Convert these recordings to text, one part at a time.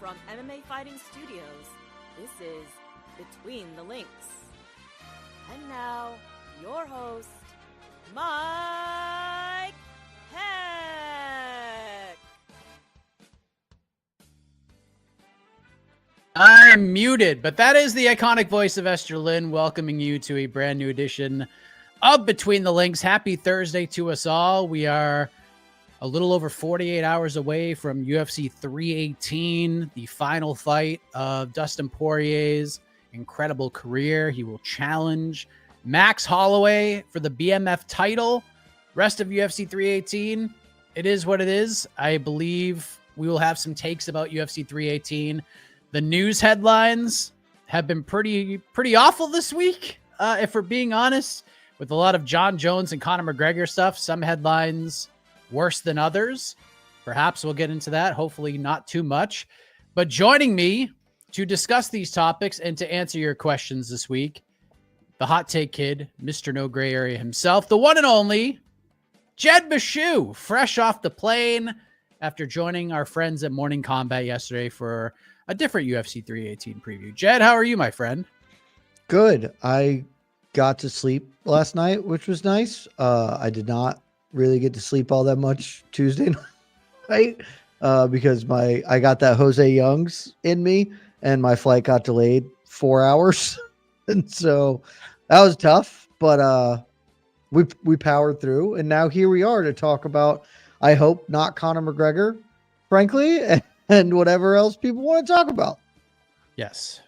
From MMA Fighting Studios, this is Between the Links. And now, your host, Mike Heck. I'm muted, but that is the iconic voice of Esther Lynn welcoming you to a brand new edition of Between the Links. Happy Thursday to us all. We are a little over 48 hours away from UFC 318, the final fight of Dustin Poirier's incredible career. He will challenge Max Holloway for the BMF title. Rest of UFC 318, it is what it is. I believe we will have some takes about UFC 318. The news headlines have been pretty awful this week, if we're being honest, with a lot of Jon Jones and Conor McGregor stuff. Some headlines worse than others. Perhaps we'll get into that. Hopefully not too much. But joining me to discuss these topics and to answer your questions this week, the hot take kid, Mr. No Gray Area himself, the one and only Jed Meshew, fresh off the plane after joining our friends at Morning Combat yesterday for a different UFC 318 preview. Jed, how are you, my friend? Good. I got to sleep last night, which was nice. I did not really get to sleep all that much Tuesday night because I got that Jose Youngs in me and my flight got delayed 4 hours. And so that was tough, but we powered through, and now here we are to talk about, I hope not Conor McGregor, frankly, and whatever else people want to talk about. Yes.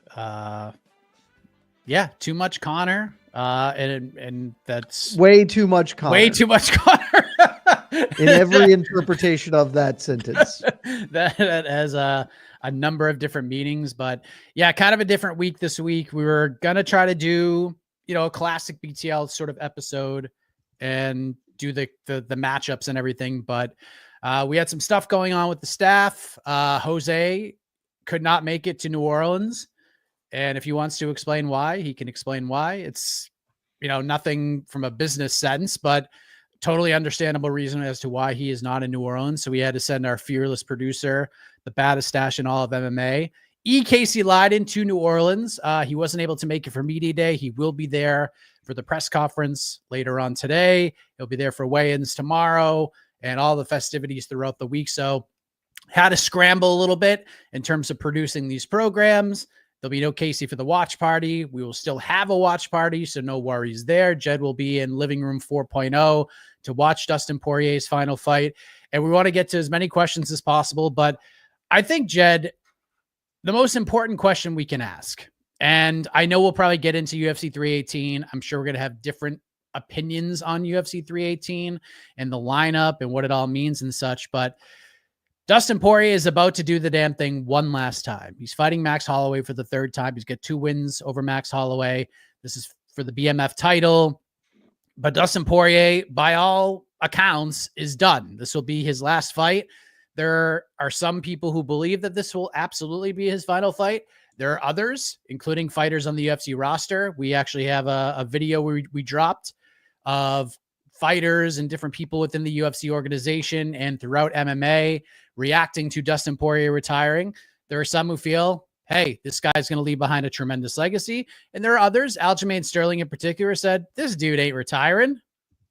Yeah, too much Conor. And that's way too much Conor. Way too much Conor. In every interpretation of that sentence. that has a number of different meanings, but yeah, kind of a different week this week. We were going to try to do, a classic BTL sort of episode and do the matchups and everything, but we had some stuff going on with the staff. Jose could not make it to New Orleans. And if he wants to explain why, he can explain why. It's, nothing from a business sense, but totally understandable reason as to why he is not in New Orleans. So we had to send our fearless producer, the baddest stash in all of MMA, Casey Leiden, to New Orleans. He wasn't able to make it for media day. He will be there for the press conference later on today. He'll be there for weigh-ins tomorrow and all the festivities throughout the week. So had to scramble a little bit in terms of producing these programs. There'll be no Casey for the watch party. We will still have a watch party, so no worries there. Jed will be in Living Room 4.0 to watch Dustin Poirier's final fight. And we want to get to as many questions as possible. But I think, Jed, the most important question we can ask, and I know we'll probably get into UFC 318. I'm sure we're going to have different opinions on UFC 318 and the lineup and what it all means and such, but Dustin Poirier is about to do the damn thing one last time. He's fighting Max Holloway for the third time. He's got 2 wins over Max Holloway. This is for the BMF title. But Dustin Poirier, by all accounts, is done. This will be his last fight. There are some people who believe that this will absolutely be his final fight. There are others, including fighters on the UFC roster. We actually have a video we dropped of fighters and different people within the UFC organization and throughout MMA reacting to Dustin Poirier retiring. There are some who feel, hey, this guy's going to leave behind a tremendous legacy. And there are others, Aljamain Sterling in particular, said, this dude ain't retiring.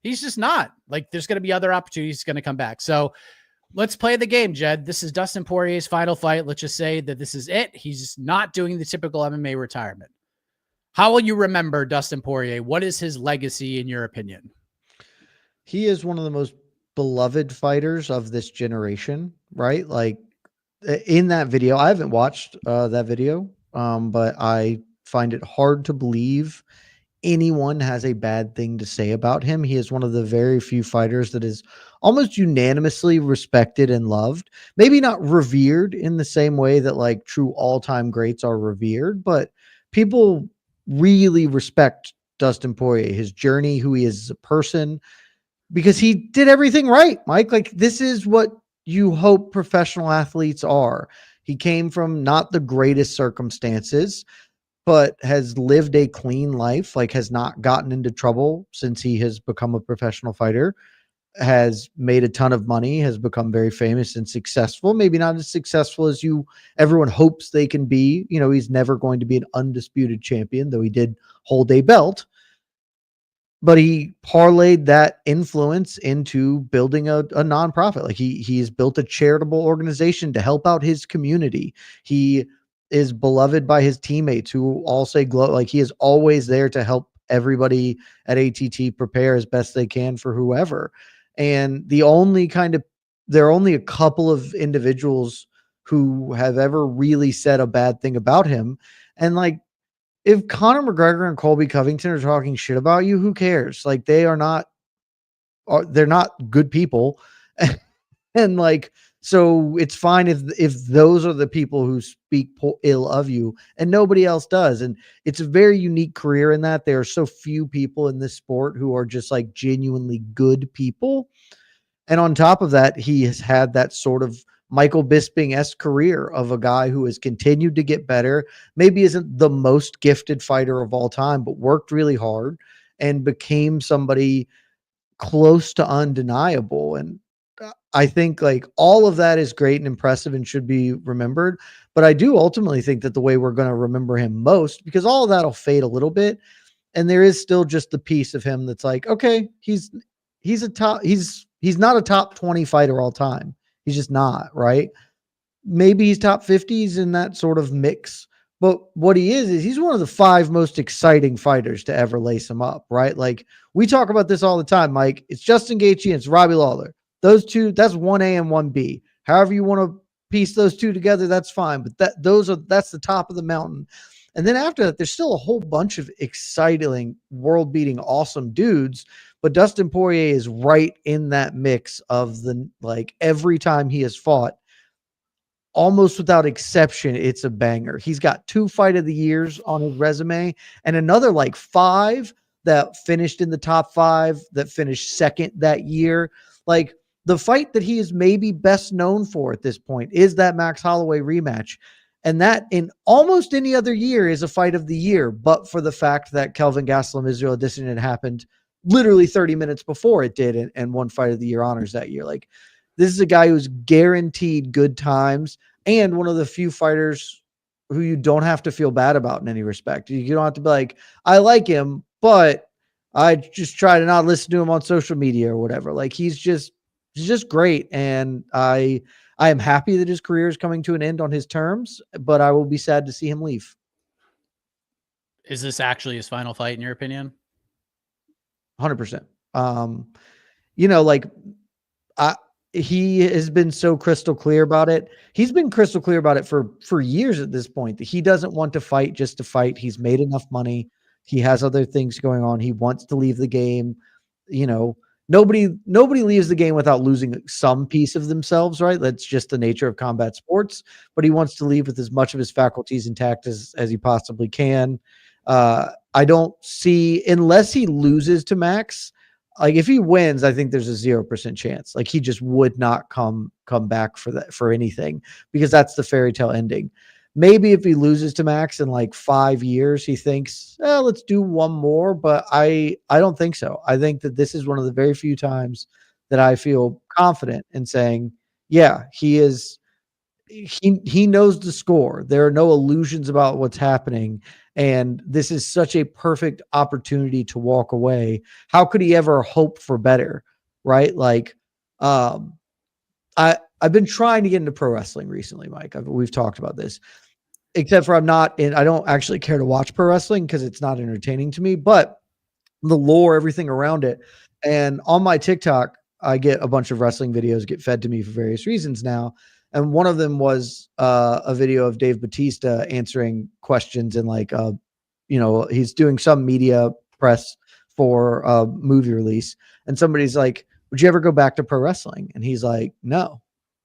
He's just not. Like, there's going to be other opportunities going to come back. So let's play the game, Jed. This is Dustin Poirier's final fight. Let's just say that this is it. He's not doing the typical MMA retirement. How will you remember Dustin Poirier? What is his legacy in your opinion? He is one of the most beloved fighters of this generation, right? Like in that video, I haven't watched that video, but I find it hard to believe anyone has a bad thing to say about him. He is one of the very few fighters that is almost unanimously respected and loved. Maybe not revered in the same way that like true all-time greats are revered, but people really respect Dustin Poirier, his journey, who he is as a person, because he did everything right, Mike. Like, this is what you hope professional athletes are. He came from not the greatest circumstances, but has lived a clean life, like has not gotten into trouble since he has become a professional fighter. has made a ton of money, has become very famous and successful. Maybe not as successful as everyone hopes they can be. He's never going to be an undisputed champion, though he did hold a belt. But he parlayed that influence into building a nonprofit. Like he's built a charitable organization to help out his community. He is beloved by his teammates who all say like he is always there to help everybody at ATT prepare as best they can for whoever. And there are only a couple of individuals who have ever really said a bad thing about him. And like, if Conor McGregor and Colby Covington are talking shit about you, who cares? Like they're not good people. And like, so it's fine if those are the people who speak ill of you and nobody else does. And it's a very unique career in that there are so few people in this sport who are just like genuinely good people. And on top of that, he has had that sort of Michael Bisping-esque career of a guy who has continued to get better, maybe isn't the most gifted fighter of all time, but worked really hard and became somebody close to undeniable. And I think like all of that is great and impressive and should be remembered. But I do ultimately think that the way we're going to remember him most, because all of that will fade a little bit. And there is still just the piece of him that's like, okay, he's not a top 20 fighter all time. He's just not, right? Maybe he's top 50s in that sort of mix. But what he is he's one of the 5 most exciting fighters to ever lace him up, right? Like we talk about this all the time, Mike. It's Justin Gaethje and it's Robbie Lawler. Those two, that's 1A and 1B. However you want to piece those two together, that's fine. But that's the top of the mountain. And then after that, there's still a whole bunch of exciting, world-beating, awesome dudes. But Dustin Poirier is right in that mix of every time he has fought, almost without exception, it's a banger. He's got 2 fight of the years on his resume and another 5 that finished in the top 5 that finished second that year. Like the fight that he is maybe best known for at this point is that Max Holloway rematch. And that in almost any other year is a fight of the year, but for the fact that Kelvin Gastelum Israel Adesanya happened literally 30 minutes before it did, and one fight of the year honors that year. Like this is a guy who's guaranteed good times and one of the few fighters who you don't have to feel bad about in any respect. You don't have to be like, I like him, but I just try to not listen to him on social media or whatever. Like he's just great. And I am happy that his career is coming to an end on his terms, but I will be sad to see him leave. Is this actually his final fight in your opinion? 100%. He has been so crystal clear about it. He's been crystal clear about it for years at this point, that he doesn't want to fight just to fight. He's made enough money. He has other things going on. He wants to leave the game. Nobody leaves the game without losing some piece of themselves, right? That's just the nature of combat sports, but he wants to leave with as much of his faculties intact as he possibly can. I don't see, unless he loses to Max, like if he wins, I think there's a 0% chance. Like he just would not come back for anything, because that's the fairy tale ending. Maybe if he loses to Max in 5 years, he thinks, let's do one more. But I don't think so. I think that this is one of the very few times that I feel confident in saying, yeah, he knows the score. There are no illusions about what's happening. And this is such a perfect opportunity to walk away. How could he ever hope for better? Right? I've been trying to get into pro wrestling recently, Mike. We've talked about this, except for I don't actually care to watch pro wrestling because it's not entertaining to me, but the lore, everything around it. And on my TikTok, I get a bunch of wrestling videos get fed to me for various reasons now. And one of them was a video of Dave Bautista answering questions and he's doing some media press for a movie release. And somebody's like, would you ever go back to pro wrestling? And he's like, no.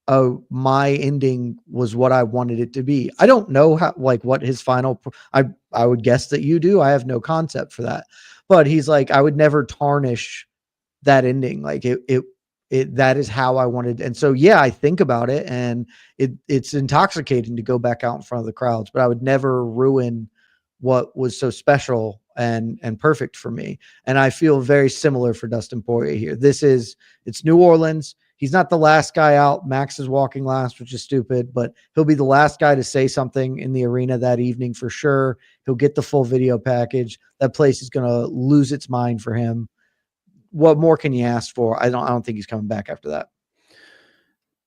Oh, my ending was what I wanted it to be. I don't know how, what his final, I would guess that you do. I have no concept for that, but he's like, I would never tarnish that ending. Like that is how I wanted. And so, yeah, I think about it, and it's intoxicating to go back out in front of the crowds, but I would never ruin what was so special and perfect for me. And I feel very similar for Dustin Poirier here. It's New Orleans. He's not the last guy out. Max is walking last, which is stupid, but he'll be the last guy to say something in the arena that evening for sure. He'll get the full video package. That place is going to lose its mind for him. What more can you ask for? I don't think he's coming back after that.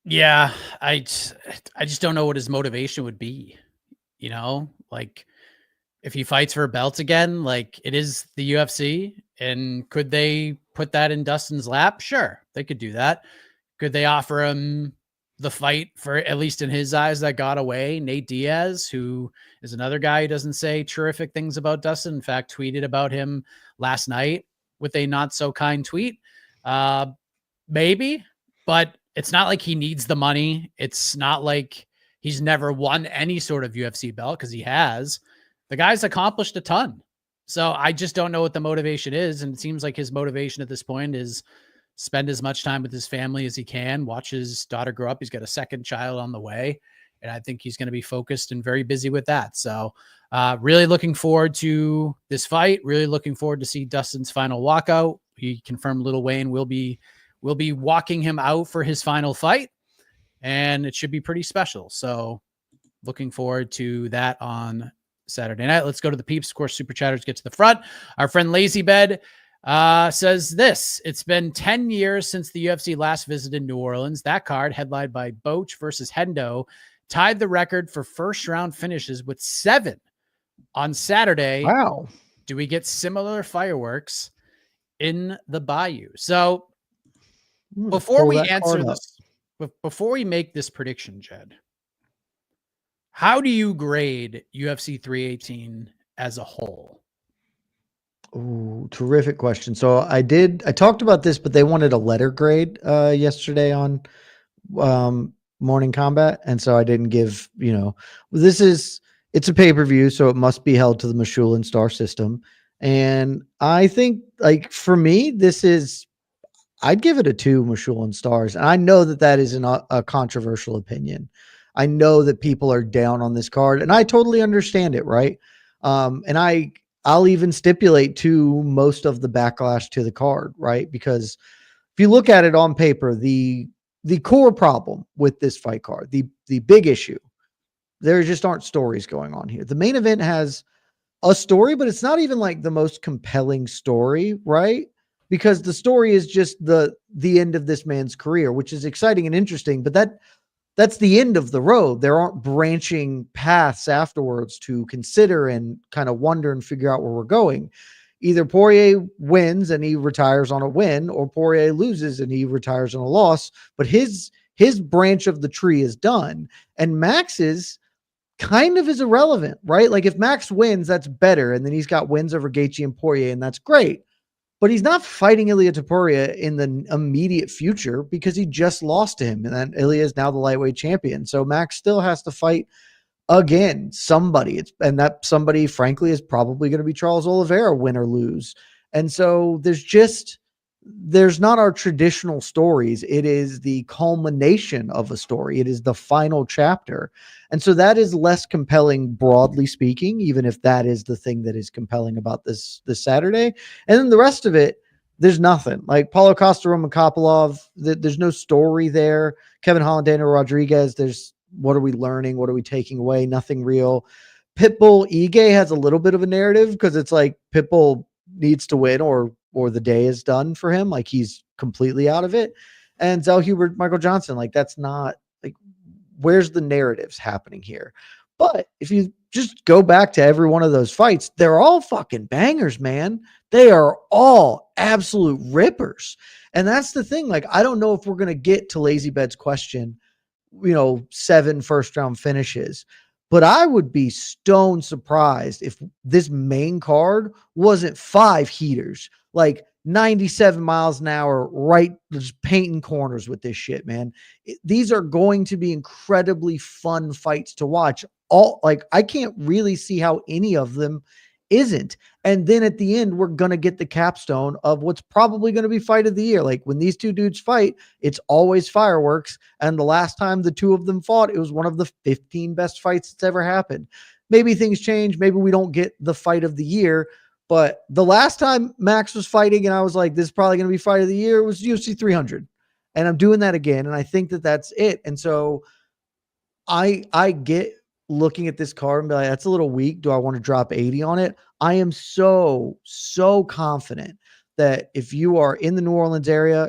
Yeah, I just don't know what his motivation would be. You know, like if he fights for a belt again, like it is the UFC, and could they put that in Dustin's lap? Sure, they could do that. Could they offer him the fight for, at least in his eyes, that got away? Nate Diaz, who is another guy who doesn't say terrific things about Dustin. In fact, tweeted about him last night with a not so kind tweet. Maybe, but it's not like he needs the money. It's not like he's never won any sort of UFC belt, because he has. The guy's accomplished a ton. So I just don't know what the motivation is. And it seems like his motivation at this point is spend as much time with his family as he can, watch his daughter grow up. He's got a second child on the way, and I think he's going to be focused and very busy with that. So really looking forward to this fight, really looking forward to see Dustin's final walkout. He confirmed Lil Wayne will be walking him out for his final fight, and it should be pretty special. So looking forward to that on Saturday night. Let's go to the peeps. Of course, super chatters get to the front. Our friend Lazybed says this: it's been 10 years since the UFC last visited New Orleans. That card, headlined by Boach versus Hendo, tied the record for first round finishes with 7 on Saturday. Wow. Do we get similar fireworks in the Bayou? So before we answer this, before we make this prediction, Jed, how do you grade UFC 318 as a whole? Oh, terrific question. So I talked about this, but they wanted a letter grade yesterday on Morning Combat. And so I didn't give, it's a pay-per-view, so it must be held to the Meshew star system. And I think, like, for me, I'd give it a 2 Meshew stars. And I know that is a controversial opinion. I know that people are down on this card, and I totally understand it, right? And I'll even stipulate to most of the backlash to the card, right? Because if you look at it on paper, the core problem with this fight card, the big issue, there just aren't stories going on here. The main event has a story, but it's not even like the most compelling story, right? Because the story is just the end of this man's career, which is exciting and interesting, but that's the end of the road. There aren't branching paths afterwards to consider and kind of wonder and figure out where we're going. Either Poirier wins and he retires on a win, or Poirier loses and he retires on a loss, but his branch of the tree is done. And Max's kind of is irrelevant, right? Like if Max wins, that's better. And then he's got wins over Gaethje and Poirier, and that's great. But he's not fighting Ilia Topuria in the immediate future because he just lost to him. And then Ilia is now the lightweight champion. So Max still has to fight again somebody. And that somebody, frankly, is probably going to be Charles Oliveira, win or lose. And so there's not our traditional stories. It is the culmination of a story. It is the final chapter. And so that is less compelling, broadly speaking, even if that is the thing that is compelling about this Saturday. And then the rest of it, there's nothing. Like Paulo Costa, Roman Kopylov, there's no story there. Kevin Holland, Daniel Rodriguez, what are we learning? What are we taking away? Nothing real. Pitbull, Ige has a little bit of a narrative because it's like Pitbull needs to win or the day is done for him. Like he's completely out of it. And Zell Hubert, Michael Johnson, like that's not like, where's the narratives happening here? But if you just go back to every one of those fights, they're all fucking bangers, man. They are all absolute rippers. And that's the thing. Like, I don't know if we're going to get to Lazy Bed's question, 7 first round finishes, but I would be stone surprised if this main card wasn't 5 heaters, like 97 miles an hour, right? Just painting corners with this shit, man. These are going to be incredibly fun fights to watch. I can't really see how any of them isn't. And then at the end, we're going to get the capstone of what's probably going to be fight of the year. Like when these two dudes fight, it's always fireworks. And the last time the two of them fought, it was one of the 15 best fights that's ever happened. Maybe things change. Maybe we don't get the fight of the year, But the last time Max was fighting and I was like, this is probably going to be fight of the year, was UFC 300. And I'm doing that again. And I think that that's it. And so I get looking at this card and be like, that's a little weak. Do I want to drop 80 on it? I am so confident that if you are in the New Orleans area,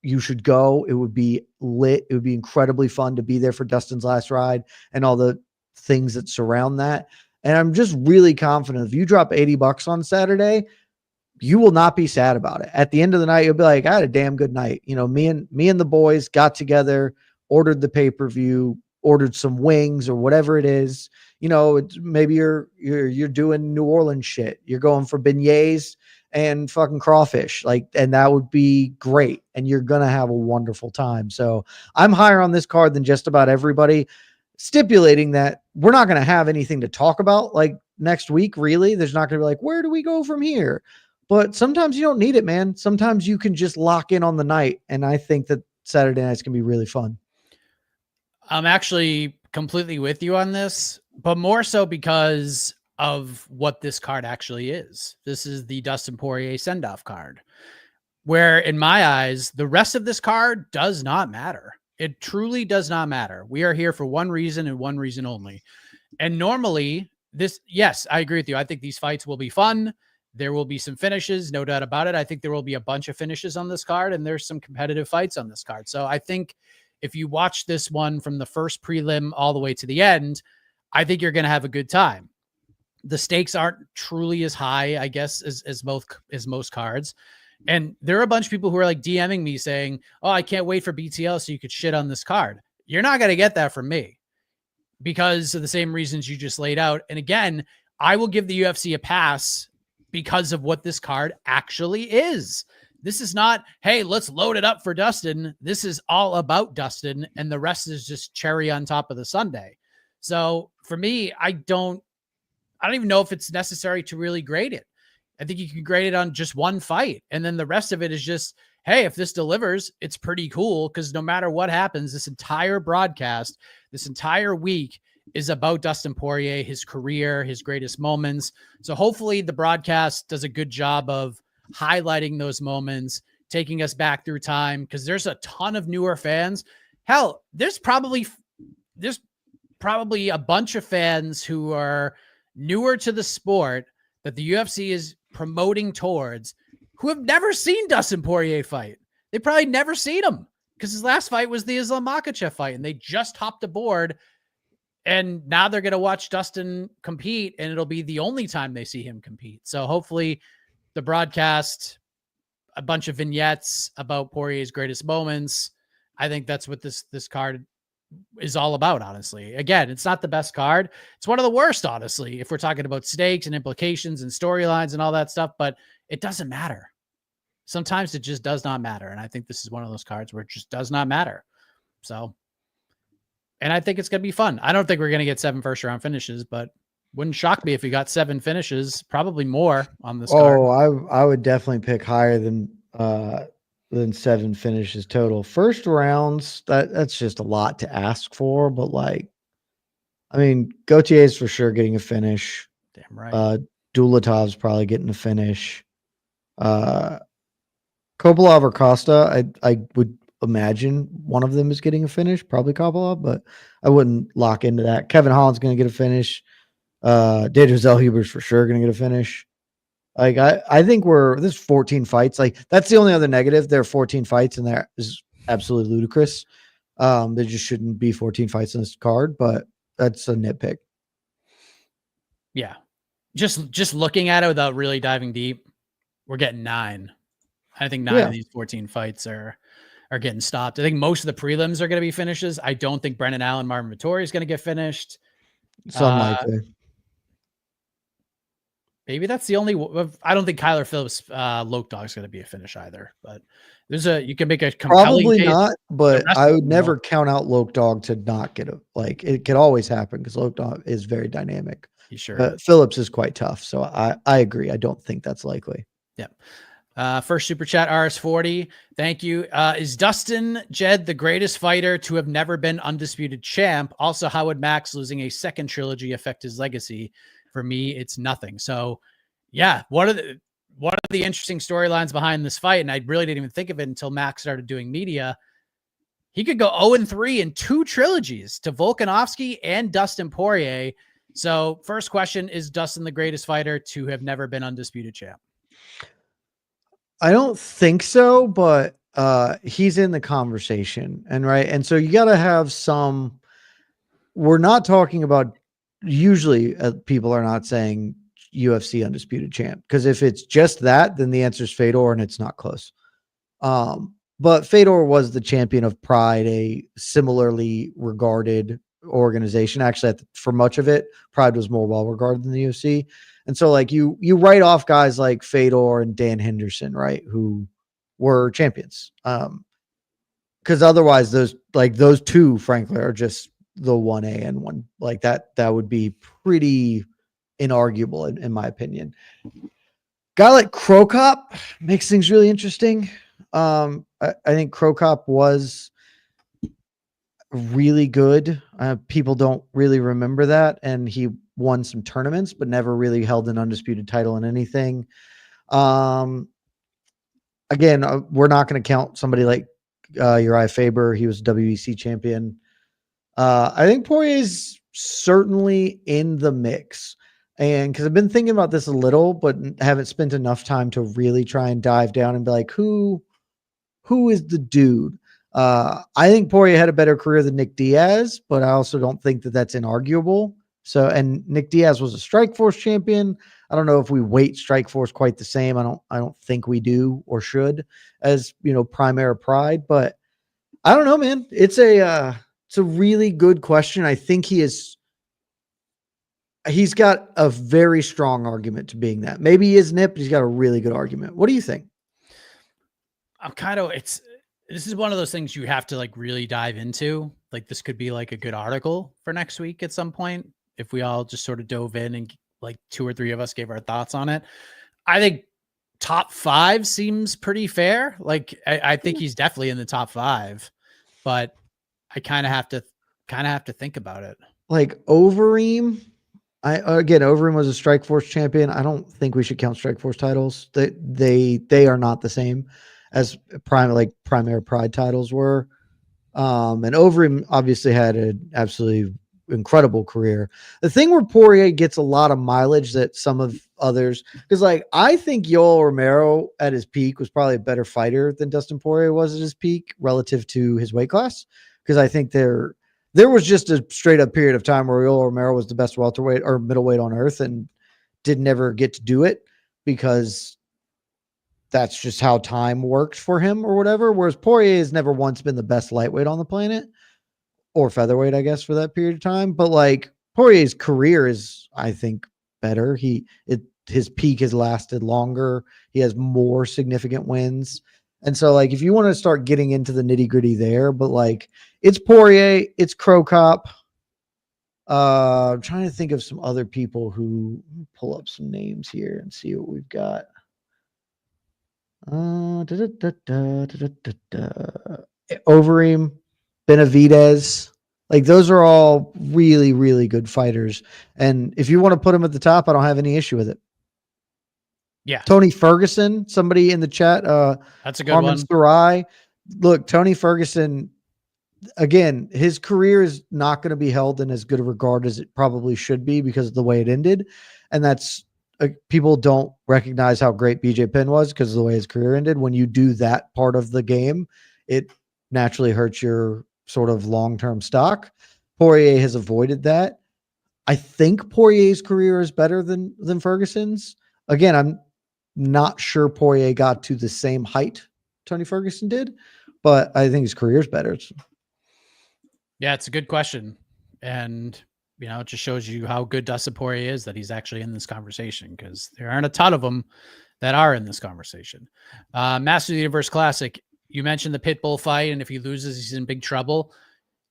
you should go. It would be lit. It would be incredibly fun to be there for Dustin's last ride and all the things that surround that. And I'm just really confident if you drop $80 on Saturday, you will not be sad about it. At the end of the night, you'll be like, I had a damn good night. You know, me and the boys got together, ordered the pay-per-view, ordered some wings or whatever it is. You know, maybe you're doing New Orleans shit. You're going for beignets and fucking crawfish, like, and that would be great. And you're going to have a wonderful time. So I'm higher on this card than just about everybody, stipulating that we're not going to have anything to talk about like next week. Really. There's not going to be like, where do we go from here? But sometimes you don't need it, man. Sometimes you can just lock in on the night. And I think that Saturday nights can be really fun. I'm actually completely with you on this, but more so because of what this card actually is. This is the Dustin Poirier send-off card, where in my eyes, the rest of this card does not matter. It truly does not matter. We are here for one reason and one reason only. And normally yes, I agree with you. I think these fights will be fun. There will be some finishes, no doubt about it. I think there will be a bunch of finishes on this card, and there's some competitive fights on this card. So I think if you watch this one from the first prelim all the way to the end, I think you're going to have a good time. The stakes aren't truly as high, I guess, as most cards. And there are a bunch of people who are like DMing me saying, oh, I can't wait for BTL so you could shit on this card. You're not going to get that from me because of the same reasons you just laid out. And again, I will give the UFC a pass because of what this card actually is. This is not, hey, let's load it up for Dustin. This is all about Dustin, and the rest is just cherry on top of the sundae. So for me, I don't even know if it's necessary to really grade it. I think you can grade it on just one fight, and then the rest of it is just, hey, if this delivers, it's pretty cool, because no matter what happens, this entire broadcast, this entire week is about Dustin Poirier, his career, his greatest moments. So hopefully the broadcast does a good job of highlighting those moments, taking us back through time, because there's a ton of newer fans. Hell, there's probably a bunch of fans who are newer to the sport that the UFC is promoting towards who have never seen Dustin Poirier fight. They probably never seen him because his last fight was the Islam Makhachev fight, and they just hopped aboard. And now they're going to watch Dustin compete, and it'll be the only time they see him compete. So hopefully the broadcast, a bunch of vignettes about Poirier's greatest moments. I think that's what this card is all about, honestly. Again, it's not the best card. It's one of the worst, honestly, if we're talking about stakes and implications and storylines and all that stuff, but it doesn't matter. Sometimes it just does not matter. And I think this is one of those cards where it just does not matter. So, and I think it's going to be fun. I don't think we're going to get 7 first-round finishes, but wouldn't shock me if we got 7 finishes, probably more on this card. Oh, I would definitely pick higher than 7 finishes total. First rounds, that's just a lot to ask for, but like, I mean, Gaethje is for sure getting a finish. Damn right. Dulatov's probably getting a finish. Kopilov or Costa, I would imagine one of them is getting a finish, probably Kopilov, but I wouldn't lock into that. Kevin Holland's going to get a finish. Deidre Zellhuber's for sure going to get a finish. Like, I think there's 14 fights. Like, that's the only other negative. There are 14 fights, and that is absolutely ludicrous. There just shouldn't be 14 fights in this card, but that's a nitpick. Yeah. Just looking at it without really diving deep, we're getting 9. I think 9 of these 14 fights are getting stopped. I think most of the prelims are going to be finishes. I don't think Brendan Allen, Marvin Vettori is going to get finished. It's unlikely. Maybe that's the only. I don't think Kyler Phillips, Loke Dog is going to be a finish either. But you can make a compelling probably case. not. But I would never count out Loke Dog to not get it could always happen because Loke Dog is very dynamic. Sure. Phillips is quite tough, so I agree. I don't think that's likely. Yeah. First super chat, RS40. Thank you. Is Dustin Jed the greatest fighter to have never been undisputed champ? Also, how would Max losing a second trilogy affect his legacy? For me, it's nothing. So Yeah, one of the interesting storylines behind this fight, and I really didn't even think of it until Max started doing media. He could go 0-3 in 2 trilogies to Volkanovski and Dustin Poirier. So first question, is Dustin the greatest fighter to have never been undisputed champ? I don't think so, but he's in the conversation. And so you got to have some, we're not talking about, usually people are not saying UFC undisputed champ, because if it's just that, then the answer is Fedor and it's not close. But Fedor was the champion of Pride, a similarly regarded organization. Actually, for much of it, Pride was more well regarded than the UFC. And so, like, you write off guys like Fedor and Dan Henderson, right, who were champions. Because otherwise, those two, frankly, are just the 1A and one like that. That would be pretty inarguable, in my opinion. Guy like Krokop makes things really interesting. I think Krokop was really good. People don't really remember that, and he won some tournaments, but never really held an undisputed title in anything. Again, we're not going to count somebody like Uriah Faber. He was WEC champion. I think Poirier's certainly in the mix. And because I've been thinking about this a little, but haven't spent enough time to really try and dive down and be like, who is the dude? I think Poirier had a better career than Nick Diaz, but I also don't think that that's inarguable. So, and Nick Diaz was a Strikeforce champion. I don't know if we weight Strikeforce quite the same. I don't think we do or should as, Primera Pride, but I don't know, man. It's a really good question. I think he's got a very strong argument to being that. Maybe he isn't it, but he's got a really good argument. What do you think? This is one of those things you have to like really dive into. Like this could be like a good article for next week at some point, if we all just sort of dove in and like 2 or 3 of us gave our thoughts on it. I think top 5 seems pretty fair. Like I think he's definitely in the top 5, but I kind of have to think about it. Like Overeem. Overeem was a Strikeforce champion. I don't think we should count Strikeforce titles. They are not the same as Primera Pride titles were. And Overeem obviously had an absolutely incredible career. The thing where Poirier gets a lot of mileage that some of others, because I think Yoel Romero at his peak was probably a better fighter than Dustin Poirier was at his peak relative to his weight class. Because I think there was just a straight up period of time where Yoel Romero was the best welterweight or middleweight on earth and did never get to do it because that's just how time worked for him or whatever. Whereas Poirier has never once been the best lightweight on the planet, or featherweight, I guess, for that period of time. But Poirier's career is, I think, better. His peak has lasted longer. He has more significant wins. And so, if you want to start getting into the nitty gritty there, but it's Poirier, it's Krokop. I'm trying to think of some other people who pull up some names here and see what we've got. Overeem, Benavidez. Those are all really, really good fighters. And if you want to put them at the top, I don't have any issue with it. Yeah. Tony Ferguson, somebody in the chat. That's a good one. Sarai. Look, Tony Ferguson, again, his career is not going to be held in as good a regard as it probably should be because of the way it ended. And that's people don't recognize how great BJ Penn was because of the way his career ended. When you do that part of the game, it naturally hurts your sort of long-term stock. Poirier has avoided that. I think Poirier's career is better than Ferguson's. Again, I'm not sure Poirier got to the same height Tony Ferguson did, but I think his career is better. Yeah, it's a good question. And, it just shows you how good Dustin Poirier is that he's actually in this conversation, because there aren't a ton of them that are in this conversation. Masters of the Universe Classic, you mentioned the Pitbull fight, and if he loses, he's in big trouble.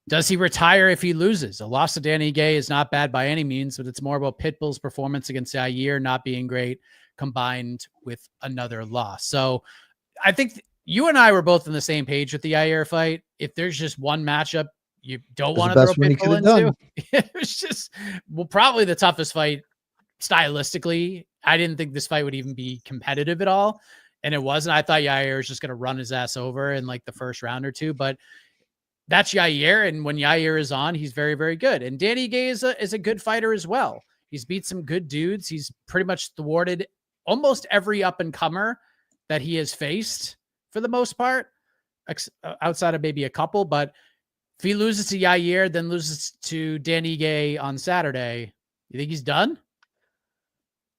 Does he retire if he loses? A loss to Danny Gay is not bad by any means, but it's more about Pitbull's performance against Yair not being great combined with another loss. So I think you and I were both on the same page with the Yair fight. If there's just one matchup you don't want to throw Pitbull into, it was just, probably the toughest fight stylistically, I didn't think this fight would even be competitive at all. And it wasn't. I thought Yair was just going to run his ass over in like the first round or two, but that's Yair. And when Yair is on, he's very, very good. And Danny Gay is a good fighter as well. He's beat some good dudes. He's pretty much thwarted almost every up and comer that he has faced for the most part, outside of maybe a couple. But if he loses to Yair, then loses to Danny Gay on Saturday, you think he's done?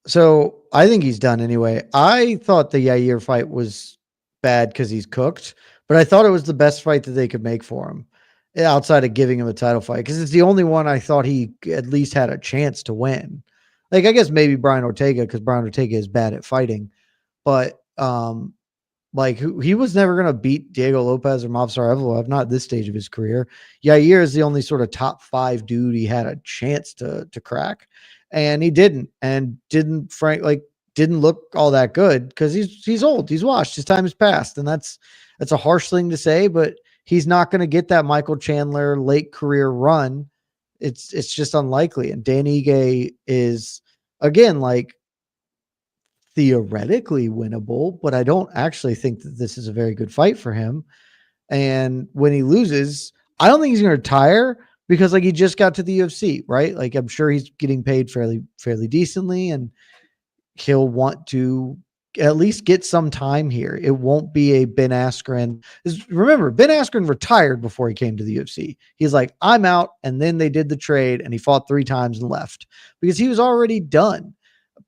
So I think he's done anyway. I thought the Yair fight was bad because he's cooked, but I thought it was the best fight that they could make for him outside of giving him a title fight, because it's the only one I thought he at least had a chance to win. Like, I guess maybe Brian Ortega, because Brian Ortega is bad at fighting, but like he was never going to beat Diego Lopez or Movsar Evloev, not at this stage of his career. Yair is the only sort of top 5 dude he had a chance to crack, and he didn't look all that good because he's old, he's washed, his time has passed, and that's a harsh thing to say, but he's not going to get that Michael Chandler late career run. It's just unlikely. And Danny Gay is, again, like, theoretically winnable, but I don't actually think that this is a very good fight for him. And when he loses, I don't think he's going to retire, because like he just got to the UFC, right? Like, I'm sure he's getting paid fairly decently, and he'll want to at least get some time here. It won't be a Ben Askren. Remember, Ben Askren retired before he came to the UFC. He's like, I'm out. And then they did the trade and he fought 3 times and left because he was already done.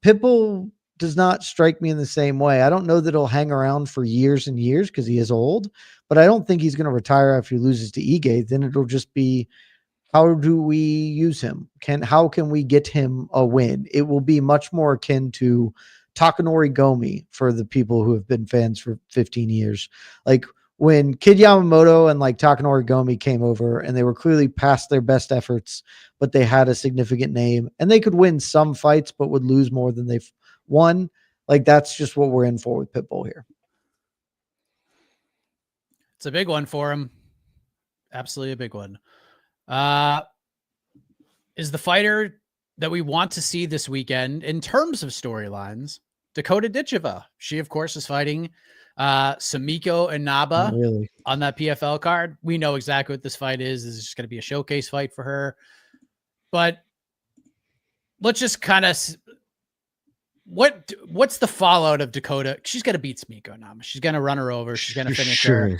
Pitbull does not strike me in the same way. I don't know that he'll hang around for years and years because he is old, but I don't think he's going to retire after he loses to Ige. Then it'll just be, how do we use him? How can we get him a win? It will be much more akin to Takanori Gomi for the people who have been fans for 15 years. Like when Kid Yamamoto and like Takanori Gomi came over, and they were clearly past their best efforts, but they had a significant name and they could win some fights, but would lose more than they've won. Like, that's just what we're in for with Pitbull here. It's a big one for him. Absolutely a big one. Is the fighter that we want to see this weekend in terms of storylines Dakota Ditcheva. She, of course, is fighting Samiko Inaba on that PFL card. We know exactly what this fight is. This is just going to be a showcase fight for her. But let's just kind of what's the fallout of Dakota? She's going to beat Samiko Inaba. She's going to run her over. She's going to finish her.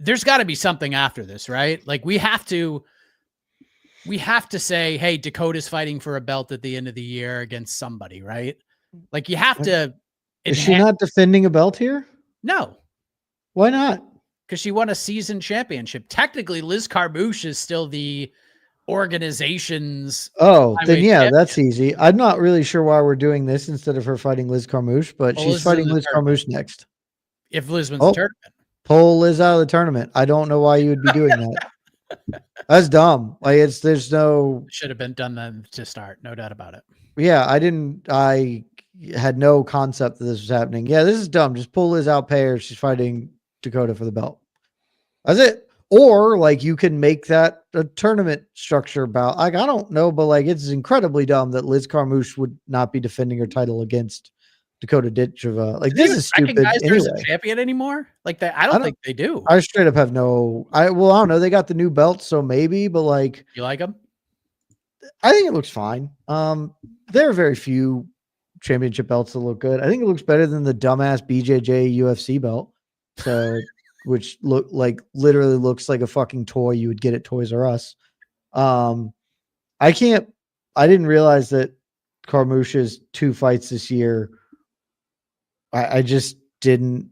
There's got to be something after this, right? Like, we have to say, hey, Dakota's fighting for a belt at the end of the year against somebody, right? Like, you have to. Is she not defending a belt here? No. Why not? Because she won a season championship. Technically, Liz Carmouche is still the organization's. Oh, then yeah, champion. That's easy. I'm not really sure why we're doing this instead of her fighting Liz Carmouche, but she's fighting Liz Carmouche next. If Liz wins the tournament. Pull Liz out of the tournament. I don't know why you would be doing that. That's dumb. Like, there's no. Should have been done then to start. No doubt about it. Yeah, I had no concept that this was happening. Yeah, this is dumb. Just pull Liz out, pay her. She's fighting Dakota for the belt. That's it. Or like, you can make that a tournament structure bout. Like, I don't know, but like, it's incredibly dumb that Liz Carmouche would not be defending her title against Dakota Ditcheva. Like, this is stupid. There's a champion anymore? Like that? I don't think they do. I straight up have no. I don't know. They got the new belt, so maybe. But like, you like them? I think it looks fine. There are very few championship belts that look good. I think it looks better than the dumbass BJJ UFC belt. So, which literally looks like a fucking toy you would get at Toys R Us. I didn't realize that Carmouche's 2 fights this year. I just didn't.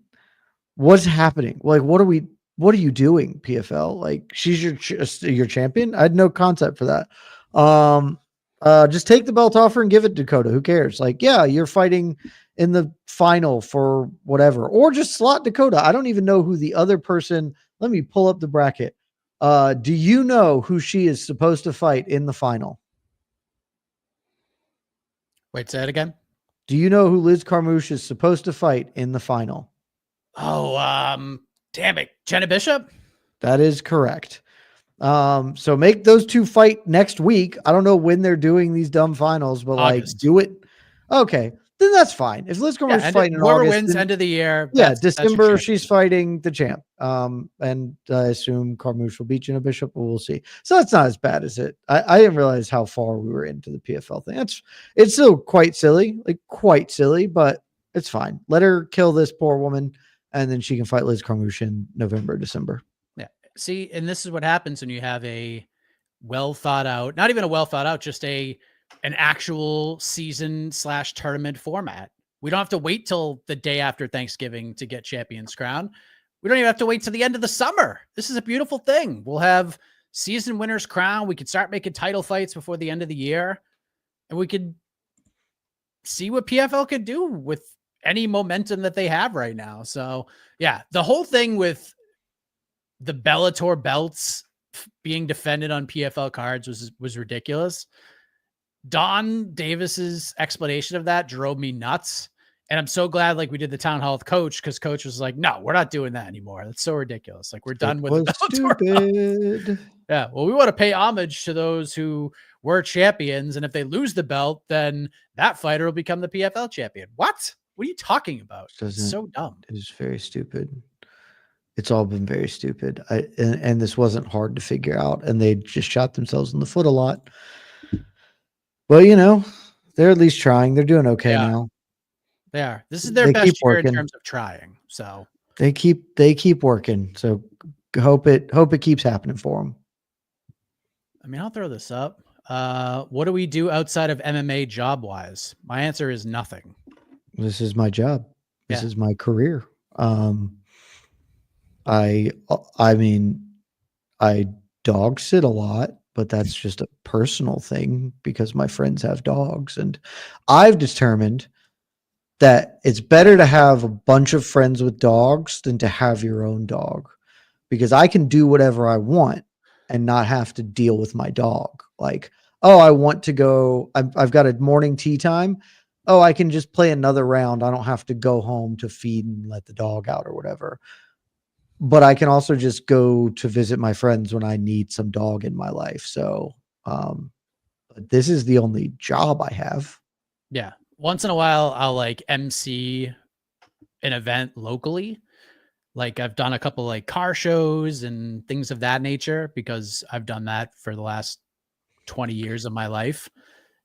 What's happening? Like, what are you doing, PFL? Like, she's your champion? I had no concept for that. Just take the belt off her and give it to Dakota. Who cares? Like, yeah, you're fighting in the final for whatever, or just slot Dakota. I don't even know who the other person. Let me pull up the bracket. Do you know who she is supposed to fight in the final? Wait, say it again. Do you know who Liz Carmouche is supposed to fight in the final? Oh, damn it. Jenna Bishop? That is correct. So make those two fight next week. I don't know when they're doing these dumb finals, but like August. do it. Okay, then that's fine. If Liz Carmouche's fighting in whoever August, wins then, end of the year. yeah, That's your December champion. she's fighting the champ. And I assume Carmouche will beat Jenna Bishop, but we'll see. So that's not as bad as it. I didn't realize how far we were into the PFL thing. It's still quite silly, but it's fine. Let her kill this poor woman, and then she can fight Liz Carmouche in November, December. Yeah. See, and this is what happens when you have a well thought out, not even a well thought out, just an actual season/tournament format. We don't have to wait till the day after Thanksgiving to get champions crowned. We don't even have to wait till the end of the summer. This is a beautiful thing. We'll have season winners crowned. We could start making title fights before the end of the year, and we could see what PFL could do with any momentum that they have right now. So yeah, the whole thing with the Bellator belts being defended on PFL cards was ridiculous. Don Davis's explanation of that drove me nuts. And I'm so glad like we did the town hall with Coach, because Coach was like, no, we're not doing that anymore. That's so ridiculous. Like we're done with the Bellator. Stupid. Yeah. Well, we want to pay homage to those who were champions. And if they lose the belt, then that fighter will become the PFL champion. What are you talking about? It's so dumb. It's very stupid. It's all been very stupid. And this wasn't hard to figure out, and they just shot themselves in the foot a lot. Well, they're at least trying. They're doing okay now. They are. This is their best year in terms of trying. So they keep working. So hope it keeps happening for them. I mean, I'll throw this up. What do we do outside of MMA job wise? My answer is nothing. This is my job. This is my career. I mean, I dog sit a lot, but that's just a personal thing because my friends have dogs, and I've determined that it's better to have a bunch of friends with dogs than to have your own dog, because I can do whatever I want and not have to deal with my dog. Like, oh, I want to go, I've got a morning tea time. Oh, I can just play another round. I don't have to go home to feed and let the dog out or whatever. But I can also just go to visit my friends when I need some dog in my life. So this is the only job I have. Yeah. Once in a while, I'll like MC an event locally. Like I've done a couple like car shows and things of that nature because I've done that for the last 20 years of my life.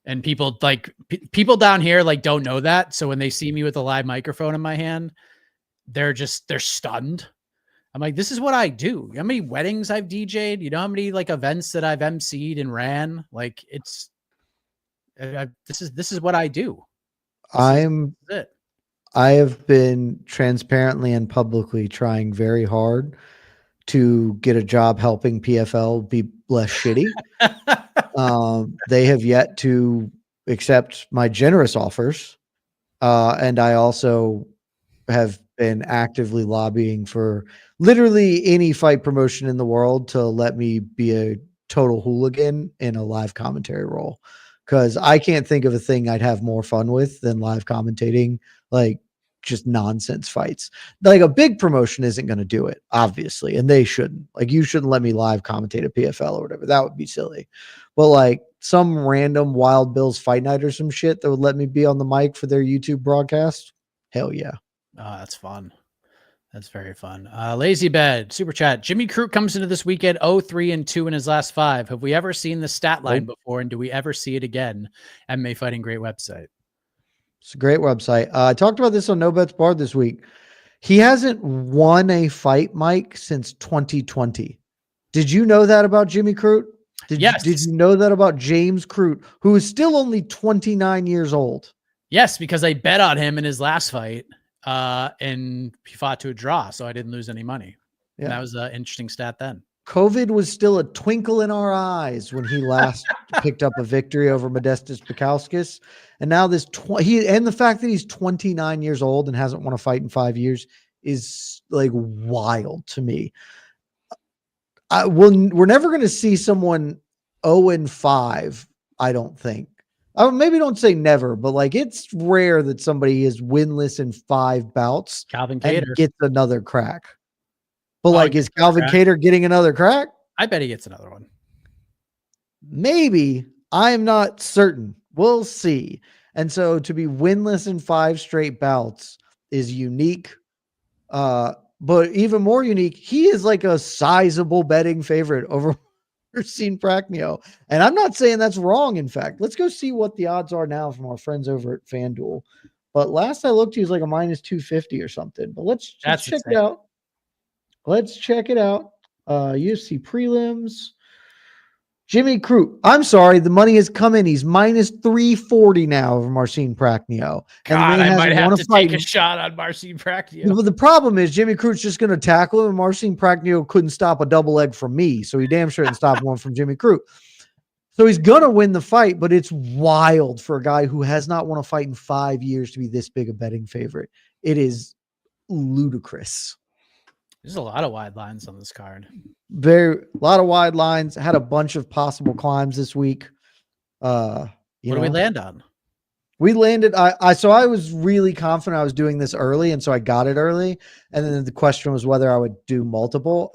And people like people down here like don't know that. So when they see me with a live microphone in my hand, they're stunned. I'm like, this is what I do. You know how many weddings I've DJ'd? You know how many like events that I've MC'd and ran? Like this is what I do. I have been transparently and publicly trying very hard to get a job helping PFL be less shitty. They have yet to accept my generous offers. And I also have been actively lobbying for literally any fight promotion in the world to let me be a total hooligan in a live commentary role. Because I can't think of a thing I'd have more fun with than live commentating, like just nonsense fights. Like a big promotion isn't going to do it, obviously, and they shouldn't. Like you shouldn't let me live commentate a PFL or whatever. That would be silly. But like some random Wild Bills fight night or some shit that would let me be on the mic for their YouTube broadcast, hell yeah. Oh, that's fun. That's very fun. Lazy Bed, super chat. Jimmy Crute comes into this weekend 0-3-2 in his last 5. Have we ever seen the stat line before, and do we ever see it again? MMA Fighting, great website. It's a great website. I talked about this on No Bets Barred this week. He hasn't won a fight, Mike, since 2020. Did you know that about Jimmy Crute? Yes. Did you know that about James Crute, who is still only 29 years old? Yes, because I bet on him in his last fight. And he fought to a draw, so I didn't lose any money. Yeah. And that was an interesting stat then. COVID was still a twinkle in our eyes when he last picked up a victory over Modestas Bukauskas. And now and the fact that he's 29 years old and hasn't won a fight in 5 years is like wild to me. We're never going to see someone 0-5, I don't think. Maybe don't say never, but like it's rare that somebody is winless in 5 bouts Calvin and Kattar gets another crack. But like, is Calvin Kattar getting another crack? I bet he gets another one. Maybe. I'm not certain. We'll see. And so to be winless in 5 straight bouts is unique. But even more unique, he is like a sizable betting favorite over Marcin Prachnio. And I'm not saying that's wrong, in fact. Let's go see what the odds are now from our friends over at FanDuel. But last I looked, he was like a minus 250 or something. But let's check it out. Let's check it out. UFC prelims. Jimmy Crute. I'm sorry, the money has come in. He's minus 340 now over Marcin Prachnio. God, I might have to take a shot on Marcin Prachnio. But the problem is Jimmy Crute's just going to tackle him, and Marcin Prachnio couldn't stop a double leg from me, so he damn sure didn't stop one from Jimmy Crute. So he's going to win the fight, but it's wild for a guy who has not won a fight in 5 years to be this big a betting favorite. It is ludicrous. There's a lot of wide lines on this card. A lot of wide lines. Had a bunch of possible climbs this week. What do we land on? We landed. So I was really confident I was doing this early, and so I got it early. And then the question was whether I would do multiple.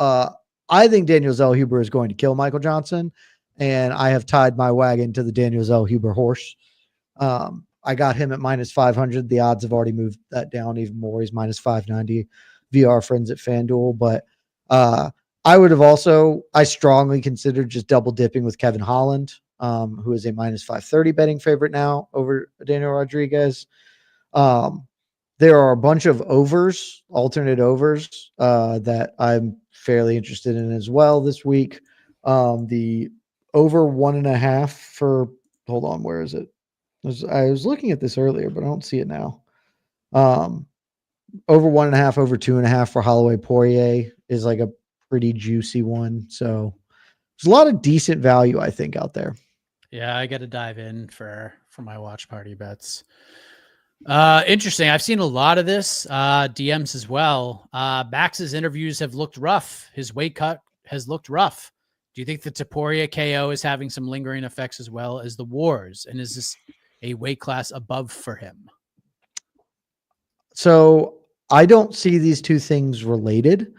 I think Daniel Zellhuber is going to kill Michael Johnson, and I have tied my wagon to the Daniel Zellhuber horse. I got him at minus 500. The odds have already moved that down even more. He's minus 590 via our friends at FanDuel. But I would have I strongly considered just double dipping with Kevin Holland, who is a minus 530 betting favorite now over Daniel Rodriguez. There are a bunch of alternate overs, that I'm fairly interested in as well this week. The over 1.5 for, hold on, where is it? I was looking at this earlier, but I don't see it now. Over 1.5, over 2.5 for Holloway Poirier is like a pretty juicy one. So there's a lot of decent value, I think, out there. Yeah, I got to dive in for my watch party bets. Interesting. I've seen a lot of this, DMs as well. Max's interviews have looked rough. His weight cut has looked rough. Do you think the Poirier KO is having some lingering effects as well as the wars? And is this a weight class above for him? So I don't see these two things related.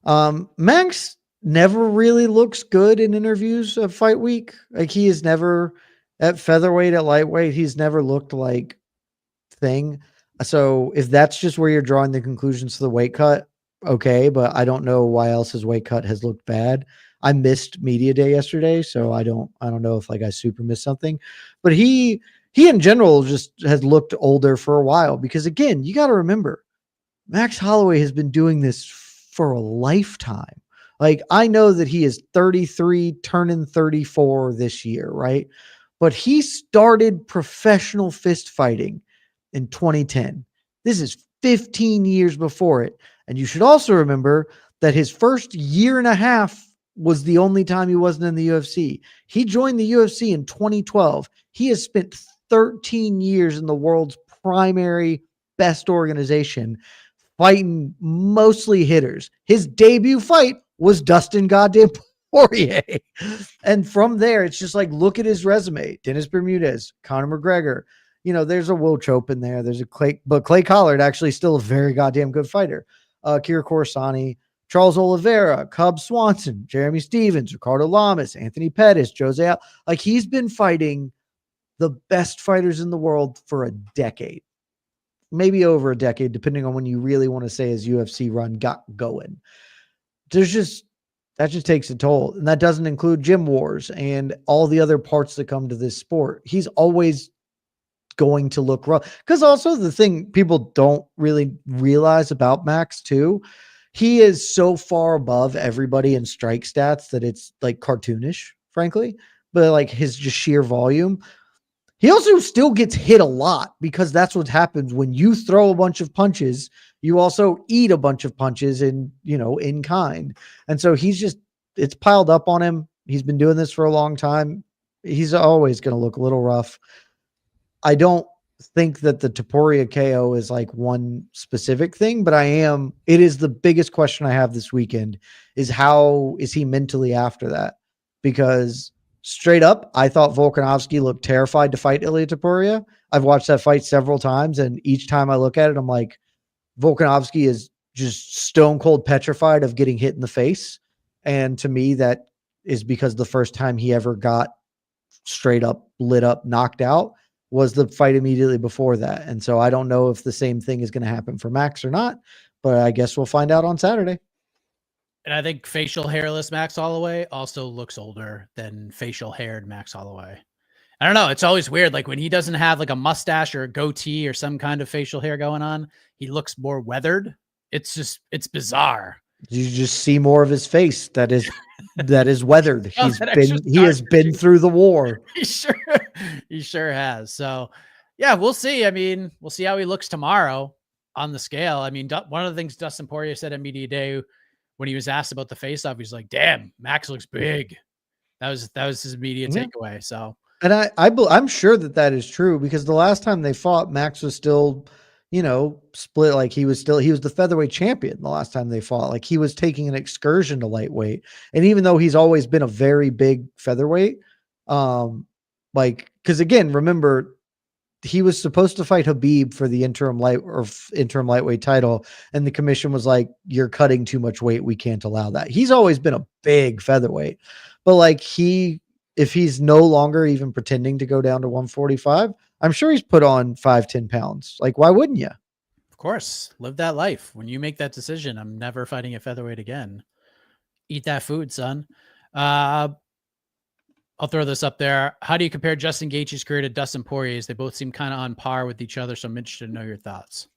Max never really looks good in interviews of fight week. Like, he is never at featherweight, at lightweight. He's never looked like thing. So if that's just where you're drawing the conclusions to the weight cut, okay, but I don't know why else his weight cut has looked bad. I missed media day yesterday, so I don't know if like I super missed something, but he in general just has looked older for a while, because again, you got to remember, Max Holloway has been doing this for a lifetime. Like, I know that he is 33, turning 34 this year, right? But he started professional fist fighting in 2010. This is 15 years before it. And you should also remember that his first year and a half was the only time he wasn't in the UFC. He joined the UFC in 2012. He has spent 13 years in the world's primary best organization, fighting mostly hitters. His debut fight was Dustin goddamn Poirier. And from there, it's just like, look at his resume. Dennis Bermudez, Conor McGregor. You know, there's a Will Chope in there. There's a Clay Collard, actually still a very goddamn good fighter. Kira Corsani, Charles Oliveira, Cub Swanson, Jeremy Stevens, Ricardo Lamas, Anthony Pettis, Jose. Like, he's been fighting the best fighters in the world for a decade, maybe over a decade, depending on when you really want to say his UFC run got going. That just takes a toll. And that doesn't include gym wars and all the other parts that come to this sport. He's always going to look rough. Because also the thing people don't really realize about Max too, he is so far above everybody in strike stats that it's like cartoonish, frankly. But like his just sheer volume, he also still gets hit a lot, because that's what happens when you throw a bunch of punches. You also eat a bunch of punches in kind. And so it's piled up on him. He's been doing this for a long time. He's always going to look a little rough. I don't think that the Poirier KO is like one specific thing, but it is the biggest question I have this weekend is, how is he mentally after that? Because straight up, I thought Volkanovski looked terrified to fight Ilia Topuria. I've watched that fight several times, and each time I look at it, I'm like, Volkanovski is just stone cold petrified of getting hit in the face. And to me, that is because the first time he ever got straight up lit up, knocked out was the fight immediately before that. And so I don't know if the same thing is going to happen for Max or not, but I guess we'll find out on Saturday. And I think facial hairless Max Holloway also looks older than facial haired Max Holloway. I don't know. It's always weird. Like when he doesn't have like a mustache or a goatee or some kind of facial hair going on, he looks more weathered. It's bizarre. You just see more of his face that is weathered. He has been through the war. He sure has. So yeah, we'll see. I mean, we'll see how he looks tomorrow on the scale. I mean, one of the things Dustin Poirier said at media day when he was asked about the face-off, he's like, "Damn, Max looks big." That was his immediate takeaway. So, and I'm sure that is true because the last time they fought, Max was still, split. Like he was the featherweight champion the last time they fought. Like he was taking an excursion to lightweight. And even though he's always been a very big featherweight, because again, remember, he was supposed to fight Habib for the interim lightweight title. And the commission was like, "You're cutting too much weight. We can't allow that." He's always been a big featherweight, but like if he's no longer even pretending to go down to 145, I'm sure he's put on 5-10 pounds. Like, why wouldn't you? Of course, live that life. When you make that decision, I'm never fighting at featherweight again. Eat that food, son. I'll throw this up there. How do you compare Justin Gaethje's career to Dustin Poirier's? They both seem kind of on par with each other, so I'm interested to know your thoughts.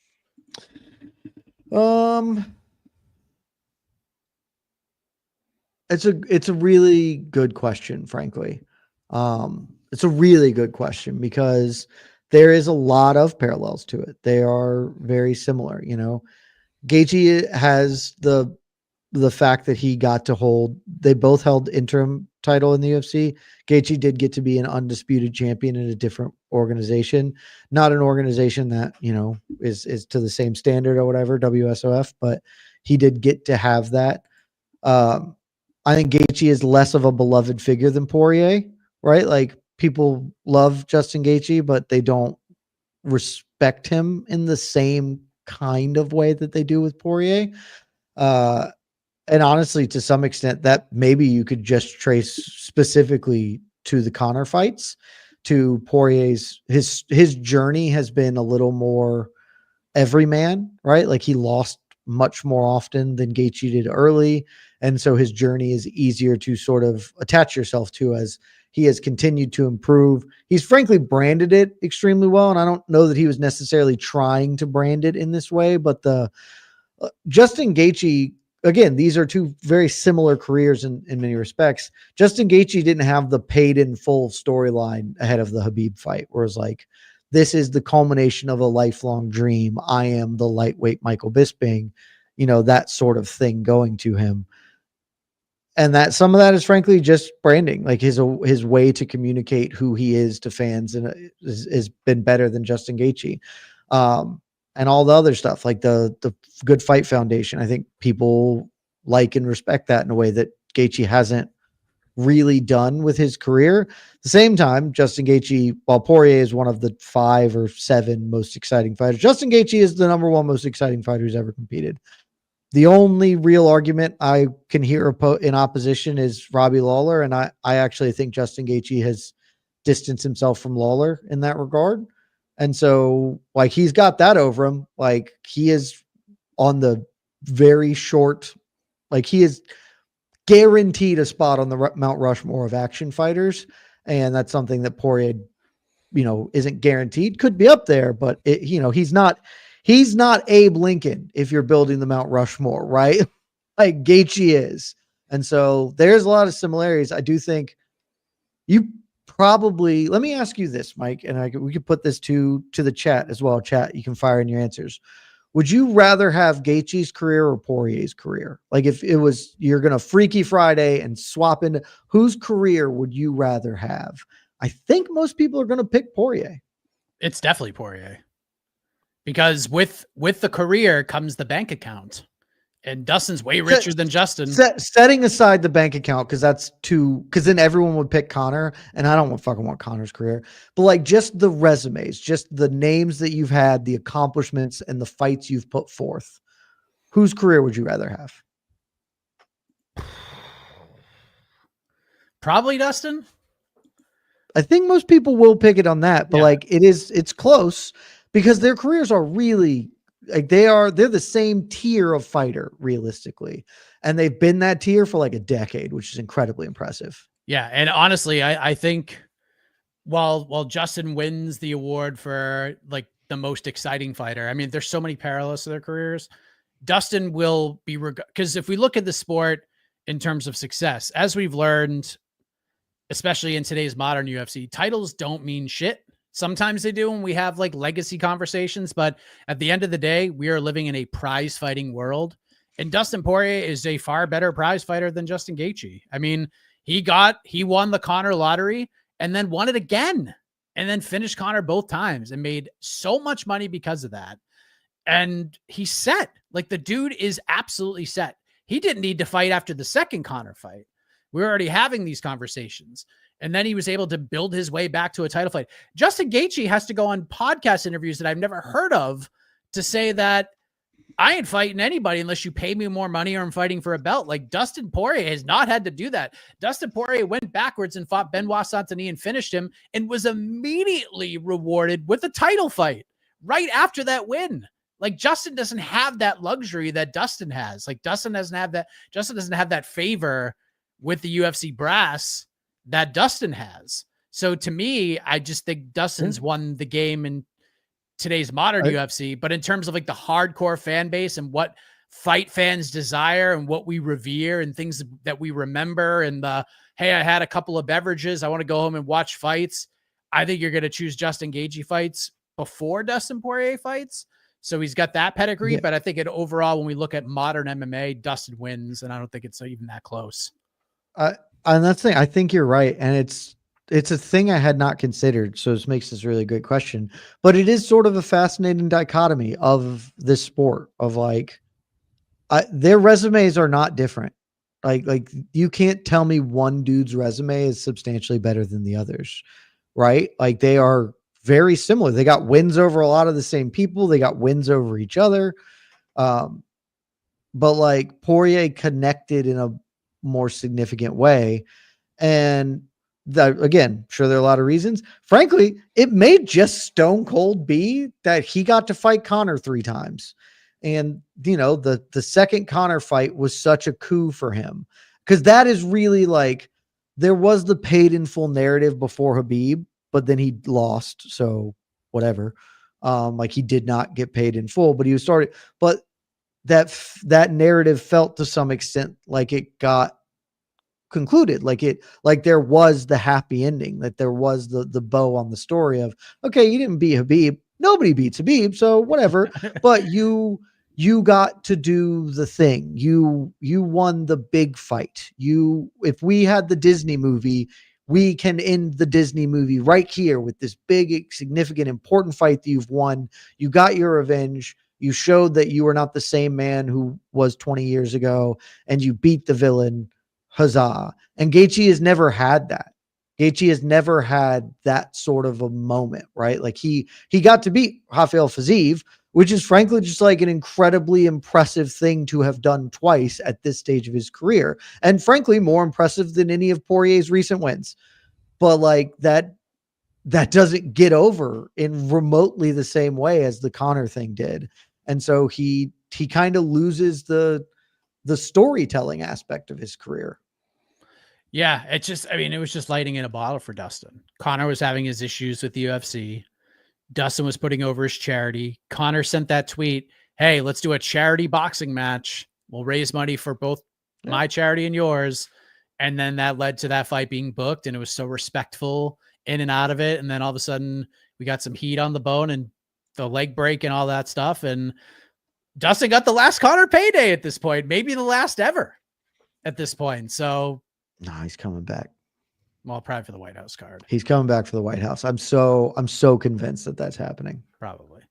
It's a really good question, frankly. It's a really good question because there is a lot of parallels to it. They are very similar. Gaethje has the fact that he got to they both held interim title in the UFC. Gaethje did get to be an undisputed champion in a different organization, not an organization that, is to the same standard or whatever, WSOF, but he did get to have that. I think Gaethje is less of a beloved figure than Poirier, right? Like people love Justin Gaethje, but they don't respect him in the same kind of way that they do with Poirier. And honestly, to some extent, that maybe you could just trace specifically to the Conor fights, to Poirier's, his journey has been a little more everyman, right? Like he lost much more often than Gaethje did early. And so his journey is easier to sort of attach yourself to as he has continued to improve. He's frankly branded it extremely well. And I don't know that he was necessarily trying to brand it in this way, but Justin Gaethje, again, these are two very similar careers in many respects. Justin Gaethje didn't have the paid in full storyline ahead of the Habib fight, where it's like, this is the culmination of a lifelong dream. I am the lightweight Michael Bisping, that sort of thing going to him. And that some of that is frankly just branding, like his way to communicate who he is to fans, and has been better than Justin Gaethje. And all the other stuff, like the Good Fight Foundation. I think people like and respect that in a way that Gaethje hasn't really done with his career. At the same time, Justin Gaethje, while Poirier is one of the 5 or 7 most exciting fighters, Justin Gaethje is the number 1 most exciting fighter who's ever competed. The only real argument I can hear in opposition is Robbie Lawler, and I actually think Justin Gaethje has distanced himself from Lawler in that regard. And so, like, he's got that over him. Like, he is on the very short, like, he is guaranteed a spot on the Mount Rushmore of action fighters. And that's something that Poirier, isn't guaranteed. Could be up there, but he's not Abe Lincoln if you're building the Mount Rushmore, right? Like Gaethje is. And so there's a lot of similarities. I do think you probably, let me ask you this, Mike, and we could put this to the chat as well. Chat, you can fire in your answers. Would you rather have Gaethje's career or Poirier's career? Like if it was, you're going to Freaky Friday and swap into, whose career would you rather have? I think most people are going to pick Poirier. It's definitely Poirier. Because with the career comes the bank account, and Dustin's way richer than Justin. Setting aside the bank account, because then everyone would pick Conor, and I don't fucking want Conor's career, but like just the resumes, just the names that you've had, the accomplishments, and the fights you've put forth. Whose career would you rather have? Probably Dustin. I think most people will pick it on that, but Yeah. like it's close because their careers are really like they're the same tier of fighter realistically. And they've been that tier for like a decade, which is incredibly impressive. Yeah. And honestly, I think while Justin wins the award for like the most exciting fighter, I mean, there's so many parallels to their careers. Dustin will be, because if we look at the sport in terms of success, as we've learned, especially in today's modern UFC, titles don't mean shit. Sometimes they do when we have like legacy conversations, but at the end of the day, we are living in a prize fighting world. And Dustin Poirier is a far better prize fighter than Justin Gaethje. I mean, he won the Conor lottery and then won it again and then finished Conor both times and made so much money because of that. And he's set. Like the dude is absolutely set. He didn't need to fight after the second Conor fight. We were already having these conversations. And then he was able to build his way back to a title fight. Justin Gaethje has to go on podcast interviews that I've never heard of to say that I ain't fighting anybody unless you pay me more money or I'm fighting for a belt. Like Dustin Poirier has not had to do that. Dustin Poirier went backwards and fought Benoit Saint-Denis and finished him and was immediately rewarded with a title fight right after that win. Like Justin doesn't have that luxury that Dustin has. Like Justin doesn't have that favor with the UFC brass that Dustin has. So to me, I just think Dustin's won the game in today's modern UFC, but in terms of like the hardcore fan base and what fight fans desire and what we revere and things that we remember and the, hey, I had a couple of beverages, I want to go home and watch fights. I think you're going to choose Justin Gaethje fights before Dustin Poirier fights. So he's got that pedigree, but I think overall, when we look at modern MMA, Dustin wins, and I don't think it's even that close. And that's the thing. I think you're right. And it's a thing I had not considered. So this makes this really great question, but it is sort of a fascinating dichotomy of this sport of like, their resumes are not different. Like you can't tell me one dude's resume is substantially better than the others, right? Like they are very similar. They got wins over a lot of the same people. They got wins over each other. But like Poirier connected in a more significant way. And that, again, sure, there are a lot of reasons. Frankly, it may just stone cold be that he got to fight Conor 3 times. And, you know, the second Conor fight was such a coup for him. Because that is really like, there was the paid in full narrative before Khabib, but then he lost. So whatever. Like he did not get paid in full, but he was started. But that narrative felt to some extent like it got concluded, like there was the happy ending, that there was the bow on the story of, okay, you didn't beat Khabib. Nobody beats Khabib. So whatever, but you got to do the thing. You won the big fight. If we had the Disney movie, we can end the Disney movie right here with this big, significant, important fight that you've won. You got your revenge. You showed that you were not the same man who was 20 years ago, and you beat the villain. Huzzah. And Gaethje has never had that. Gaethje has never had that sort of a moment, right? Like he got to beat Rafael Fiziev, which is frankly just like an incredibly impressive thing to have done twice at this stage of his career. And frankly, more impressive than any of Poirier's recent wins. But like that doesn't get over in remotely the same way as the Conor thing did. And so he kind of loses the storytelling aspect of his career. Yeah, it was just lighting in a bottle for Dustin. Conor was having his issues with the UFC. Dustin was putting over his charity. Conor sent that tweet, hey, let's do a charity boxing match. We'll raise money for both my charity and yours. And then that led to that fight being booked, and it was so respectful in and out of it. And then all of a sudden we got some heat on the bone and the leg break and all that stuff. And Dustin got the last Conor payday at this point, maybe the last ever at this point. So no, he's coming back. Well, probably for the White House card. He's coming back for the White House. I'm so convinced that that's happening. Probably.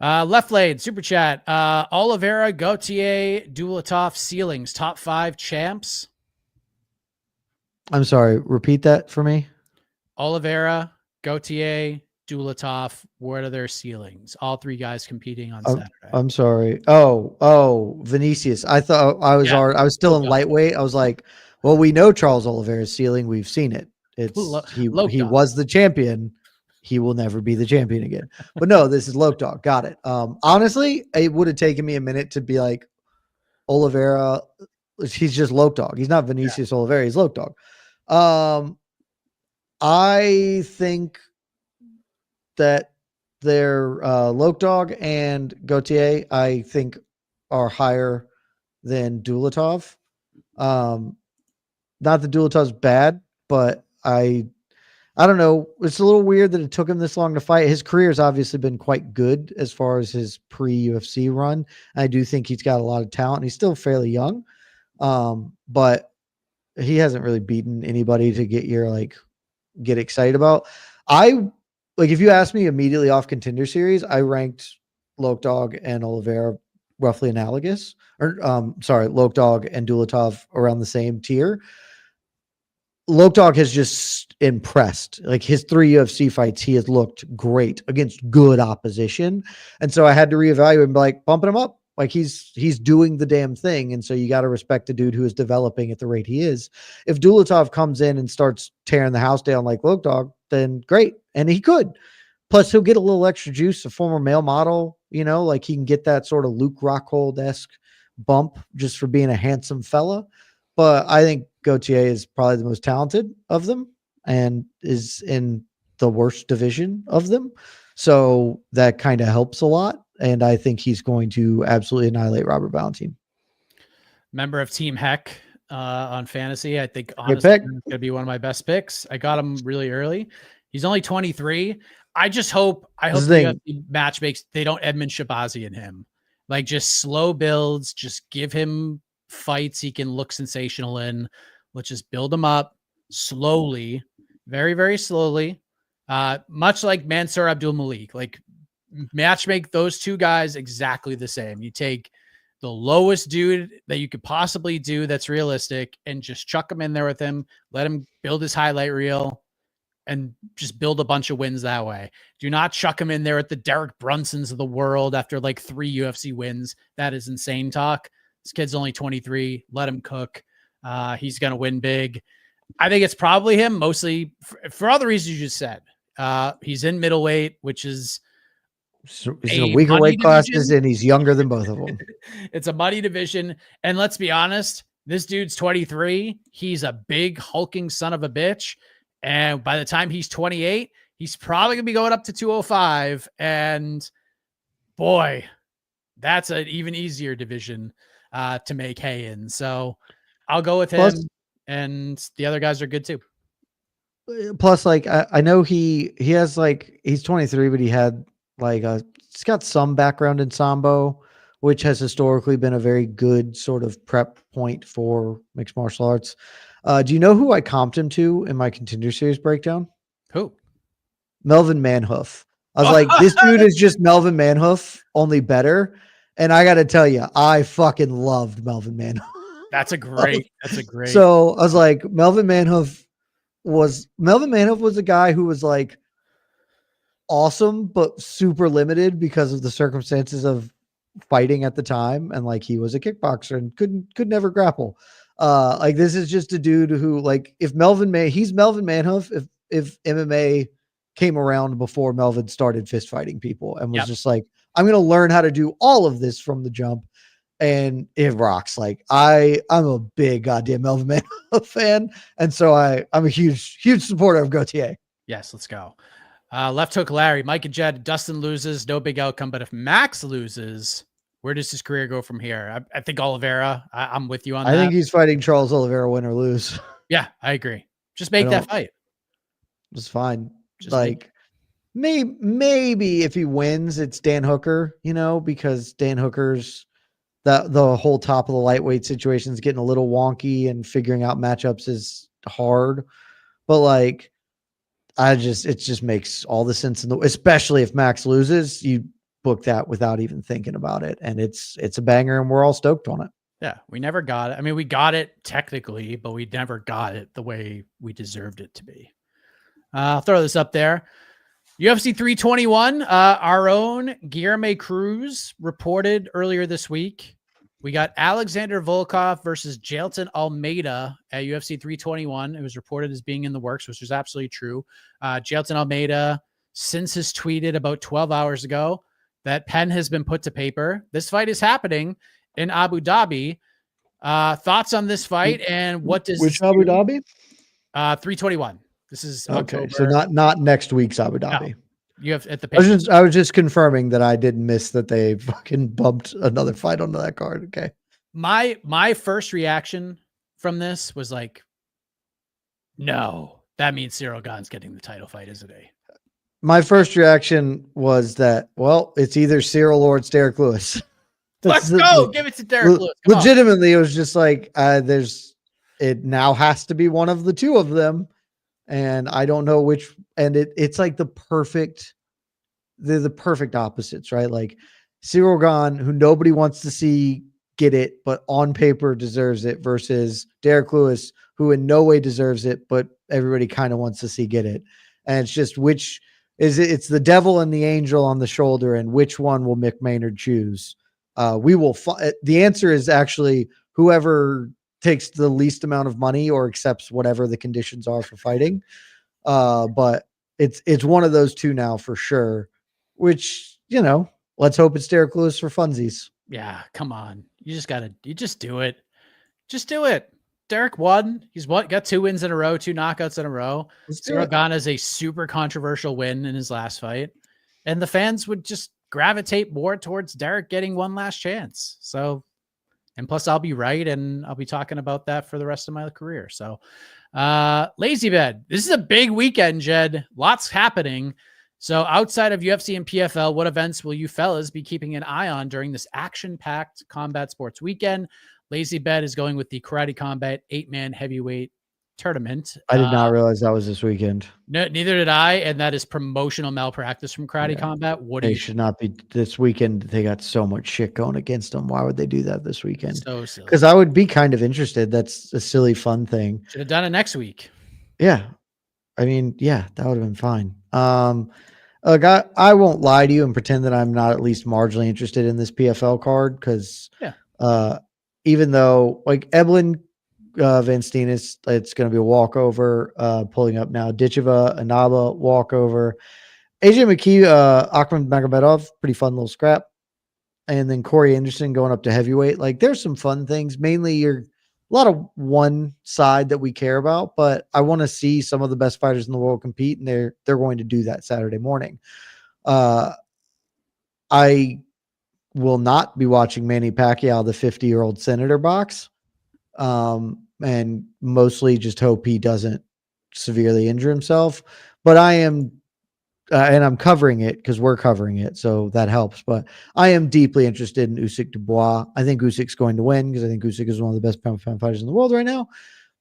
Left lane, super chat. Oliveira, Gaethje, Dulatov, ceilings, top 5 champs. I'm sorry. Repeat that for me. Oliveira, Gaethje, Dulatov, what are their ceilings? All 3 guys competing on Saturday. I'm sorry. Oh, Vinicius. I thought I was still in lightweight. I was like, Well, we know Charles Oliveira's ceiling. We've seen it. He Dog. was the champion. He will never be the champion again. But no, this is Loke Dog. Got it. Honestly, it would have taken me a minute to be like Oliveira. He's just Loke Dog. He's not Vinicius Oliveira. He's Loke Dog. I think that their Loke Dog and Gaethje, I think, are higher than Dulatov. Not that Dulatov's bad, but I don't know. It's a little weird that it took him this long to fight. His career has obviously been quite good as far as his pre-UFC run. I do think he's got a lot of talent. He's still fairly young, but he hasn't really beaten anybody to get excited about. If you ask me immediately off Contender Series, I ranked Loke Dog and Oliveira roughly analogous. Loke Dog and Dulatov around the same tier. Loke Dog has just impressed. Like his 3 UFC fights, he has looked great against good opposition. And so I had to reevaluate and be like, bumping him up. Like he's doing the damn thing. And so you got to respect the dude who is developing at the rate he is. If Dulatov comes in and starts tearing the house down like Loke Dog, then great. And he could. Plus he'll get a little extra juice, a former male model, like he can get that sort of Luke Rockhold-esque bump just for being a handsome fella. But I think Gaethje is probably the most talented of them and is in the worst division of them. So that kind of helps a lot. And I think he's going to absolutely annihilate Robert Valentin. Member of Team Heck on fantasy. I think honestly it's going to be one of my best picks. I got him really early. He's only 23. I hope the UFC match they don't Edmund Shabazi in him. Like just slow builds, just give him fights he can look sensational in. Let's just build him up slowly, very, very slowly. Much like Mansour Abdul Malik, like match make those two guys exactly the same. You take the lowest dude that you could possibly do that's realistic and just chuck him in there with him, let him build his highlight reel and just build a bunch of wins that way. Do not chuck him in there at the Derek Brunsons of the world after like 3 UFC wins. That is insane talk. This kid's only 23. Let him cook. He's going to win big. I think it's probably him, mostly for all the reasons you just said. He's in middleweight, which is he's in a weaker weight classes, and he's younger than both of them. It's a muddy division. And let's be honest, this dude's 23. He's a big hulking son of a bitch. And by the time he's 28, he's probably going to be going up to 205. And boy, that's an even easier division to make hay in. So I'll go with him. And the other guys are good too. Plus, like, I know he has he's 23, but he had he's got some background in Sambo, which has historically been a very good sort of prep point for mixed martial arts. Do you know who I comped him to in my Contender Series breakdown? Who? Melvin Manhoof. I was like, this dude is just Melvin Manhoof, only better. And I got to tell you, I fucking loved Melvin Manhoof. That's a great. So I was like, Melvin Manhoof was a guy who was like awesome, but super limited because of the circumstances of fighting at the time. And like, he was a kickboxer and could never grapple. Like this is just a dude who he's Melvin Manhoof. If MMA came around before Melvin started fist fighting people and was just like, I'm going to learn how to do all of this from the jump. And it rocks. Like I'm a big goddamn Melvin Manhoof fan. And so I'm a huge supporter of Gaethje. Yes, let's go. Left hook Larry, Mike and Jed. Dustin loses, no big outcome. But if Max loses, where does his career go from here? I think Oliveira. I'm with you on that. I think he's fighting Charles Oliveira, win or lose. Yeah, I agree. Just make that fight. It's fine. Maybe if he wins, it's Dan Hooker, because Dan Hooker's the whole top of the lightweight situation is getting a little wonky and figuring out matchups is hard. But it just makes all the sense especially if Max loses, you book that without even thinking about it. And it's a banger and we're all stoked on it. Yeah. We never got it. I mean, we got it technically, but we never got it the way we deserved it to be. I'll throw this up there. UFC 321, our own Guilherme Cruz reported earlier this week We got Alexander Volkov versus Jailton Almeida at UFC 321. It was reported as being in the works, which is absolutely true. Jailton Almeida since has tweeted about 12 hours ago that pen has been put to paper. This fight is happening in Abu Dhabi. Thoughts on this fight and what does which Abu Dhabi? 321. This is okay. October. So not next week's Abu Dhabi. No. You have at the. I was just confirming that I didn't miss that they fucking bumped another fight onto that card. Okay. My first reaction from this was like, no, that means Cyril Gane's getting the title fight, isn't he? My first reaction was that, well, it's either Cyril or it's Derek Lewis. Let's go. Give it to Derek Lewis. Legitimately, it was just like, it now has to be one of the two of them. And I don't know which, and it's like they're the perfect opposites, right? Like Cyril Gane, who nobody wants to see get it, but on paper deserves it, versus Derek Lewis, who in no way deserves it, but everybody kind of wants to see get it. And it's just which is it? It's the devil and the angel on the shoulder, and which one will Mick Maynard choose? The answer is actually whoever takes the least amount of money or accepts whatever the conditions are for fighting. But it's one of those two now for sure, which, let's hope it's Derek Lewis for funsies. Yeah. Come on. You just do it. Just do it. Derek won. He's got 2 wins in a row, 2 knockouts in a row. Cyril Gane has a super controversial win in his last fight, and the fans would just gravitate more towards Derek getting one last chance. So, and plus I'll be right. And I'll be talking about that for the rest of my career. So, Lazy Bed, this is a big weekend, Jed. Lots happening. So outside of UFC and PFL, what events will you fellas be keeping an eye on during this action-packed combat sports weekend? Lazy Bed is going with the Karate Combat 8-man heavyweight tournament. I did not realize that was this weekend. No, neither did I. And that is promotional malpractice from Karate Combat. They should not be this weekend. They got so much shit going against them. Why would they do that this weekend? So silly. Because I would be kind of interested. That's a silly, fun thing. Should have done it next week. Yeah. I mean, yeah, that would have been fine. Look, I won't lie to you and pretend that I'm not at least marginally interested in this PFL card, because even though like Evelyn Van Steenis, it's going to be a walkover. Pulling up now, Ditcheva, Anaba, walkover. AJ McKee, Akhmed Magomedov, pretty fun little scrap. And then Corey Anderson going up to heavyweight. Like, there's some fun things. Mainly a lot of one side that we care about, but I want to see some of the best fighters in the world compete, and they're going to do that Saturday morning. I will not be watching Manny Pacquiao, the 50-year-old senator box. And mostly just hope he doesn't severely injure himself. But I am, and I'm covering it because we're covering it, so that helps. But I am deeply interested in Usyk Dubois. I think Usyk's going to win because I think Usyk is one of the best pound-for-pound fighters in the world right now.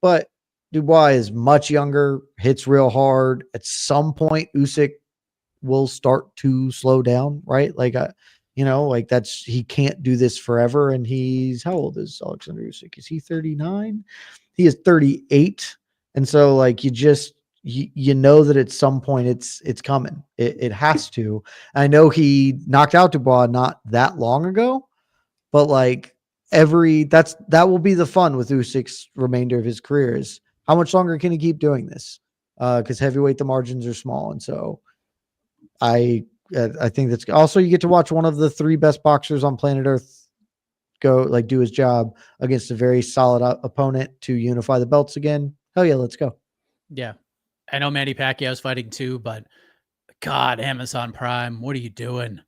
But Dubois is much younger, hits real hard. At some point, Usyk will start to slow down, right? Like, he can't do this forever. And how old is Alexander Usyk? Is he 39? He is 38. And so like, you know that at some point it's coming. It has to. I know he knocked out Dubois not that long ago, but like that will be the fun with Usyk's remainder of his career is how much longer can he keep doing this? Because heavyweight, the margins are small. And so I think that's also, you get to watch one of the 3 best boxers on planet Earth do his job against a very solid opponent to unify the belts again. Hell yeah, let's go. Yeah. I know Manny Pacquiao's fighting too, but God, Amazon Prime, what are you doing?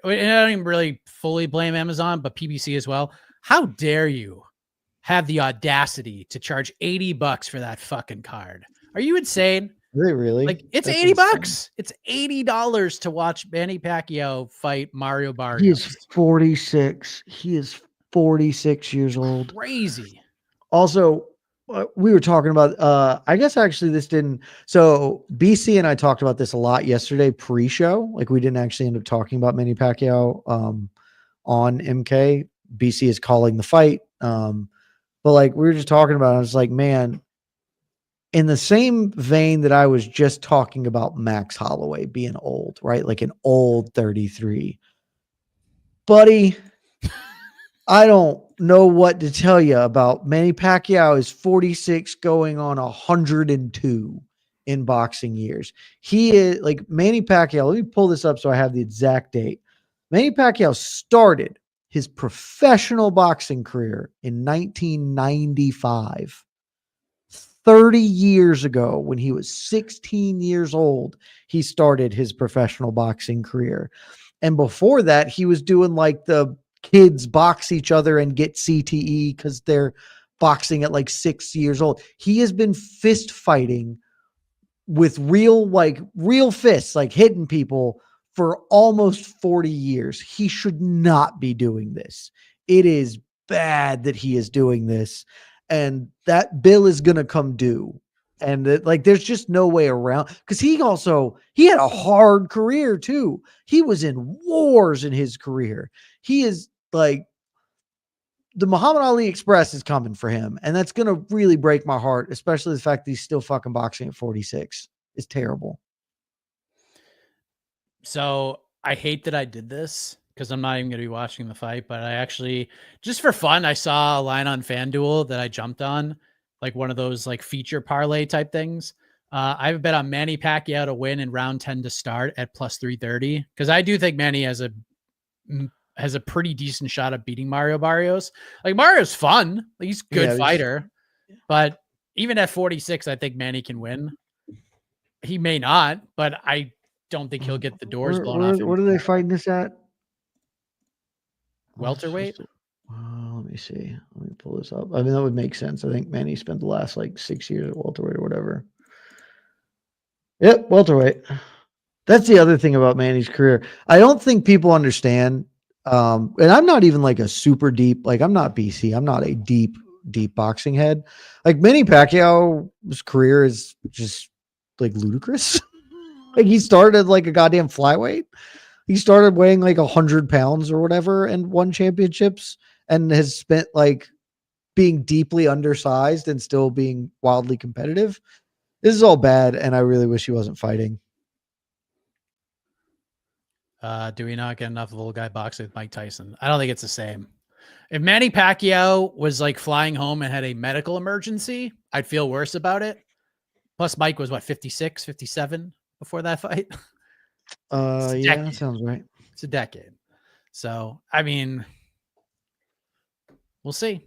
And I don't even really fully blame Amazon, but PBC as well. How dare you have the audacity to charge $80 for that fucking card? Are you insane? Really? Like, it's That's $80. Insane. It's $80 to watch Manny Pacquiao fight Mario Barrios. He is 46. He is 46 years old. Crazy. Also, we were talking about, I guess actually this didn't. So BC and I talked about this a lot yesterday pre-show. Like, we didn't actually end up talking about Manny Pacquiao on MK. BC is calling the fight. But like, we were just talking about it. I was like, man, in the same vein that I was just talking about Max Holloway being old, right? Like an old 33. Buddy, I don't know what to tell you about Manny Pacquiao. Is 46 going on 102 in boxing years. He is like Manny Pacquiao. Let me pull this up so I have the exact date. Manny Pacquiao started his professional boxing career in 1995. 30 years ago, when he was 16 years old, he started his professional boxing career. And before that, he was doing like the kids box each other and get CTE because they're boxing at like 6 years old. He has been fist fighting with real fists, like hitting people for almost 40 years. He should not be doing this. It is bad that he is doing this. And that bill is going to come due. And there's just no way around, because he had a hard career too. He was in wars in his career. He is like, the Muhammad Ali Express is coming for him. And that's going to really break my heart, especially the fact that he's still fucking boxing at 46. It's terrible. So I hate that I did this because I'm not even going to be watching the fight, but I actually, just for fun, I saw a line on FanDuel that I jumped on, like one of those like feature parlay type things. I have a bet on Manny Pacquiao to win in round 10 to start at plus 330, because I do think Manny has a pretty decent shot at beating Mario Barrios. Like, Mario's fun. Like, he's a good fighter, but even at 46, I think Manny can win. He may not, but I don't think he'll get the doors blown off. What are they fighting this at? Welterweight? Let me see. Let me pull this up. I mean, that would make sense. I think Manny spent the last like 6 years at welterweight or whatever. Yep, welterweight. That's the other thing about Manny's career. I don't think people understand. And I'm not even like a super deep, like I'm not BC. I'm not a deep boxing head. Like Manny Pacquiao's career is just like ludicrous. Like he started like a goddamn flyweight. He started weighing like 100 pounds or whatever and won championships, and has spent like being deeply undersized and still being wildly competitive. This is all bad, and I really wish he wasn't fighting. Do we not get enough little guy boxing with Mike Tyson? I don't think it's the same. If Manny Pacquiao was like flying home and had a medical emergency, I'd feel worse about it. Plus Mike was what, 56, 57 before that fight? Yeah, that sounds right. It's a decade. So, I mean, we'll see.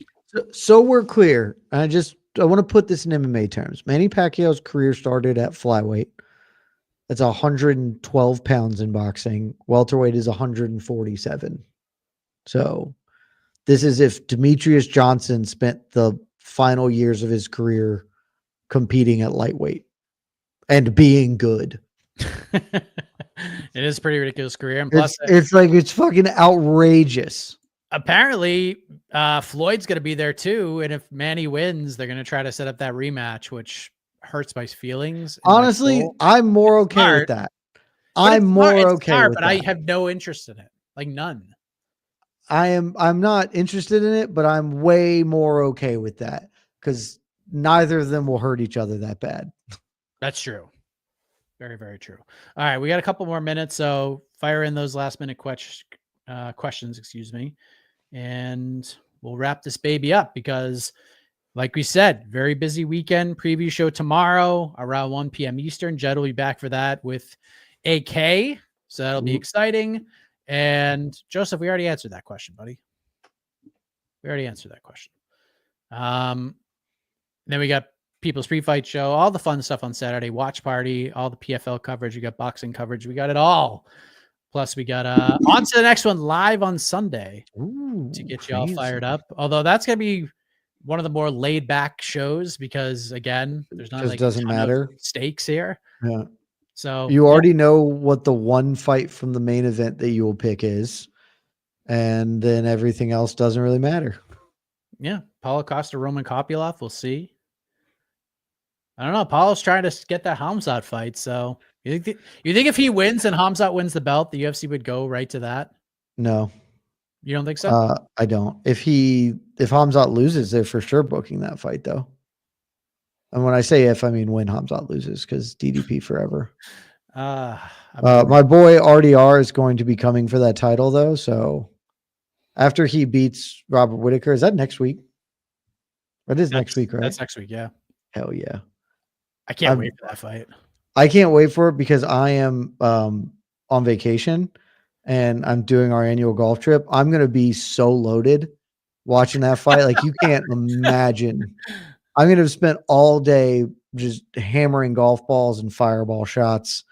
So we're clear. I want to put this in MMA terms. Manny Pacquiao's career started at flyweight. That's 112 pounds in boxing. Welterweight is 147. So this is if Demetrius Johnson spent the final years of his career competing at lightweight and being good. It is a pretty ridiculous career. And plus, it's fucking outrageous. Apparently, Floyd's going to be there too. And if Manny wins, they're going to try to set up that rematch, which hurts my feelings. Honestly, I'm more okay with that. I'm more okay with that. But I have no interest in it. Like none. I'm not interested in it, but I'm way more okay with that because neither of them will hurt each other that bad. That's true. Very, very true. All right. We got a couple more minutes. So fire in those last minute questions, excuse me. And we'll wrap this baby up because, like we said, very busy weekend. Preview show tomorrow around 1 p.m. Eastern. Jed will be back for that with AK. So that'll be exciting. And Joseph, we already answered that question, buddy. We already answered that question. Then we got People's Pre-Fight Show, all the fun stuff on Saturday, watch party, all the PFL coverage. We got boxing coverage. We got it all. Plus, we got on to the next one live on Sunday to get you all fired up. Although that's going to be one of the more laid back shows because, again, there's not like doesn't matter stakes here. Yeah. So you already know what the one fight from the main event that you will pick is, and then everything else doesn't really matter. Yeah. Paulo Costa, Roman Kopylov. We'll see. I don't know. Paulo's trying to get that Hamzat fight. So you think if he wins and Hamzat wins the belt, the UFC would go right to that? No. You don't think so? I don't. If Hamzat loses, they're for sure booking that fight though. And when I say if, I mean when Hamzat loses, because DDP forever. My boy RDR is going to be coming for that title though. So after he beats Robert Whittaker. Is that next week? That is next week, right? That's next week. Yeah. Hell yeah. I can't wait for that fight. I can't wait for it because I am on vacation and I'm doing our annual golf trip. I'm going to be so loaded watching that fight. Like, you can't imagine. I'm going to spend all day just hammering golf balls and fireball shots.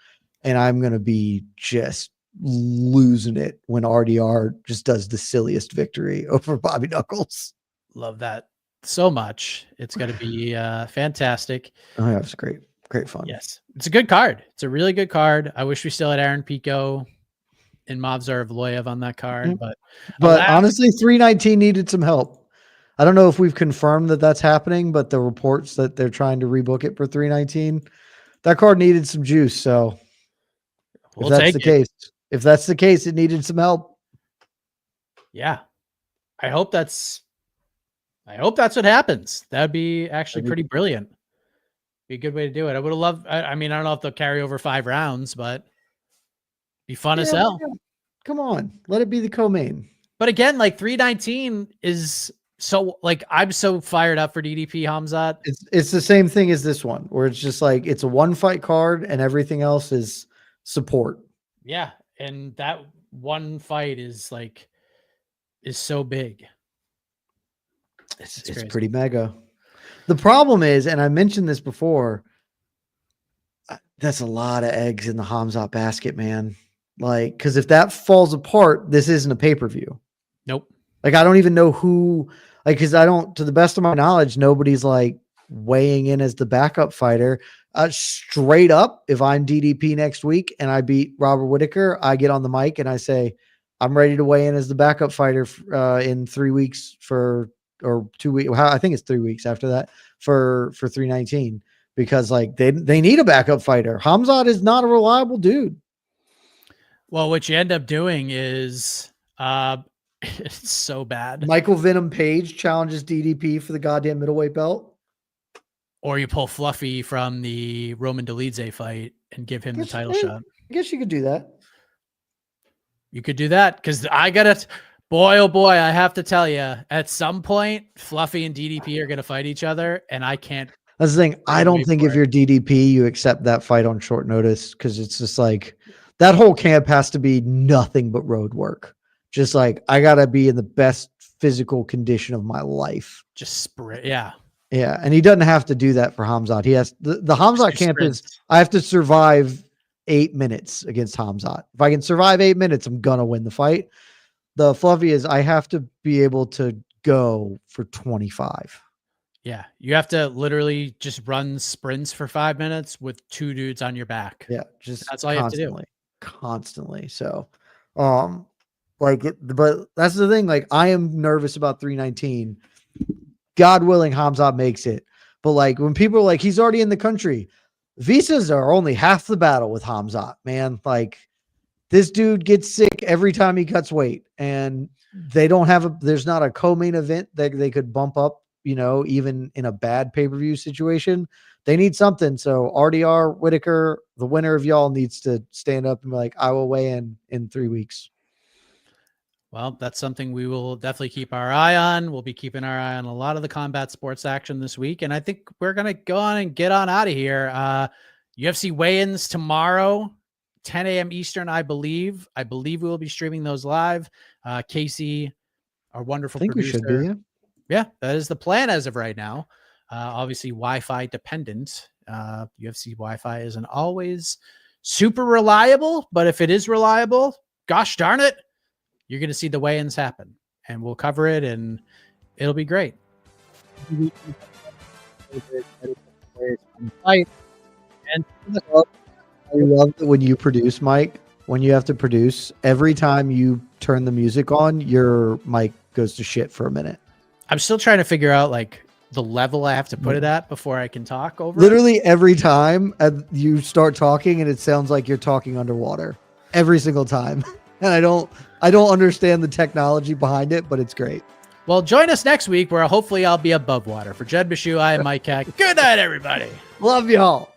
And I'm going to be just losing it when RDR just does the silliest victory over Bobby Knuckles. Love that so much. It's going to be fantastic. Oh, yeah, it's great. Great fun. Yes. It's a good card. It's a really good card. I wish we still had Aaron Pico and Movzar Evloev on that card, but honestly, 319 needed some help. I don't know if we've confirmed that that's happening, but the reports that they're trying to rebook it for 319, that card needed some juice. So if that's the case, it needed some help. Yeah. I hope that's what happens. That'd be actually pretty brilliant. Be a good way to do it. I would have loved, I mean, I don't know if they'll carry over 5 rounds, but be fun as hell. Come on. Let it be the co-main. But again, like 319 is so, like, I'm so fired up for DDP Hamzat. It's the same thing as this one, where it's just like, it's a 1-fight card and everything else is support. Yeah. And that one fight is so big. It's pretty mega. The problem is, and I mentioned this before, that's a lot of eggs in the Hamzat basket, man. Like, because if that falls apart, this isn't a pay-per-view. Nope. Like, I don't even know who, like, because to the best of my knowledge, nobody's like weighing in as the backup fighter. Straight up, if I'm DDP next week and I beat Robert Whittaker, I get on the mic and I say, I'm ready to weigh in as the backup fighter in 3 weeks or 2 weeks. I think it's 3 weeks after that for 319, because like they need a backup fighter. Hamzat is not a reliable dude. Well, what you end up doing is it's so bad. Michael Venom Page challenges DDP for the goddamn middleweight belt. Or you pull Fluffy from the Roman Dolidze fight and give him the title shot. I guess you could do that. You could do that, because boy, oh boy, I have to tell you, at some point, Fluffy and DDP are going to fight each other, and I can't. That's the thing. I don't think if you're DDP, you accept that fight on short notice, because it's just like that whole camp has to be nothing but road work. Just like, I got to be in the best physical condition of my life. Just sprint. Yeah. Yeah. And he doesn't have to do that for Hamzat. He has the Hamzat camp is, I have to survive 8 minutes against Hamzat. If I can survive 8 minutes, I'm going to win the fight. The Fluffy is, I have to be able to go for 25. Yeah. You have to literally just run sprints for 5 minutes with 2 dudes on your back. Yeah. Just that's all you have to do. Constantly. So, but that's the thing. Like, I am nervous about 319. God willing, Hamzat makes it. But like, when people are like, he's already in the country, visas are only half the battle with Hamzat, man. Like, this dude gets sick every time he cuts weight, and they don't have there's not a co-main event that they could bump up, even in a bad pay-per-view situation. They need something. So RDR Whittaker, the winner of y'all, needs to stand up and be like, I will weigh in 3 weeks. Well, that's something we will definitely keep our eye on. We'll be keeping our eye on a lot of the combat sports action this week. And I think we're going to go on and get on out of here. UFC weigh-ins tomorrow, 10 a.m. Eastern, I believe. We will be streaming those live. Casey, our wonderful producer. We should be, yeah, that is the plan as of right now. Obviously, Wi-Fi dependent. UFC Wi-Fi isn't always super reliable, but if it is reliable, gosh darn it, you're going to see the weigh-ins happen, and we'll cover it, and it'll be great. And I love that when you produce, Mike, when you have to produce, every time you turn the music on, your mic goes to shit for a minute. I'm still trying to figure out like the level I have to put it at before I can talk over literally it. Every time you start talking and it sounds like you're talking underwater every single time. And I don't understand the technology behind it, but it's great. Well, join us next week where hopefully I'll be above water. For Jed Meshew, I am Mike Hack. Good night, everybody. Love y'all.